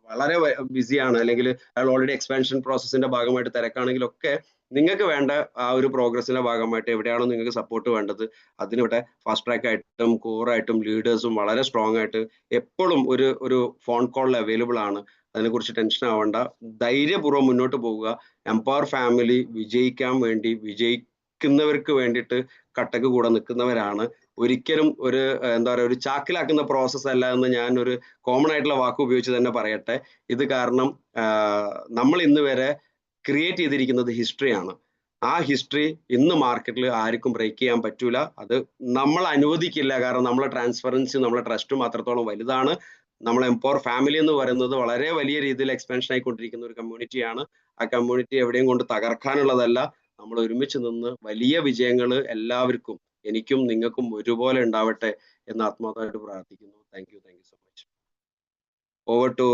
വളരെ ബിസിയാണ്, അല്ലെങ്കിൽ അയാൾ ഓൾറെഡി എക്സ്പാൻഷൻ പ്രോസസ്സിന്റെ ഭാഗമായിട്ട് തിരക്കാണെങ്കിലൊക്കെ നിങ്ങൾക്ക് വേണ്ട ആ ഒരു പ്രോഗ്രസിന്റെ ഭാഗമായിട്ട് എവിടെയാണോ നിങ്ങൾക്ക് സപ്പോർട്ട് വേണ്ടത്, അതിനിവിടെ ഫാസ്റ്റ് ട്രാക്ക് ആയിട്ടും കോറായിട്ടും ലീഡേഴ്സും വളരെ സ്ട്രോങ് ആയിട്ട് എപ്പോഴും ഒരു ഫോൺ കോളിൽ അവൈലബിൾ ആണ്. അതിനെക്കുറിച്ച് ടെൻഷൻ ആവണ്ട, ധൈര്യപൂർവ്വം മുന്നോട്ട് പോവുക. എംപവർ ഫാമിലി വിജയിക്കാൻ വേണ്ടി, വിജയിക്കുന്നവർക്ക് വേണ്ടിയിട്ട് കട്ടക്ക് കൂടെ നിൽക്കുന്നവരാണ്. ഒരിക്കലും ഒരു എന്താ പറയുക, ഒരു ചാക്കിലാക്കുന്ന പ്രോസസ്സ് അല്ല എന്ന് ഞാൻ ഒരു കോമൺ ആയിട്ടുള്ള വാക്ക് ഉപയോഗിച്ച് തന്നെ പറയട്ടെ. ഇത് കാരണം നമ്മൾ ഇന്ന് വരെ ക്രിയേറ്റ് ചെയ്തിരിക്കുന്നത് ഹിസ്റ്ററിയാണ്. ആ ഹിസ്റ്ററി ഇന്ന് മാർക്കറ്റിൽ ആർക്കും ബ്രേക്ക് ചെയ്യാൻ പറ്റൂല. അത് നമ്മൾ അനുവദിക്കില്ല. കാരണം നമ്മളെ ട്രാൻസ്പെറൻസി, നമ്മളെ ട്രസ്റ്റും അത്രത്തോളം വലുതാണ്. നമ്മളെ എംപവർ ഫാമിലി എന്ന് പറയുന്നത് വളരെ വലിയ രീതിയിൽ എക്സ്പാൻഷൻ ആയിക്കൊണ്ടിരിക്കുന്ന ഒരു കമ്മ്യൂണിറ്റിയാണ്. ആ കമ്മ്യൂണിറ്റി എവിടെയും കൊണ്ട് തകർക്കാനുള്ളതല്ല. നമ്മൾ ഒരുമിച്ച് നിന്ന് വലിയ വിജയങ്ങൾ എല്ലാവർക്കും, എനിക്കും നിങ്ങൾക്കും ഒരുപോലെ ഉണ്ടാവട്ടെ എന്ന് ആത്മാർത്ഥമായിട്ട് പ്രാർത്ഥിക്കുന്നു. Thank you so much. Over to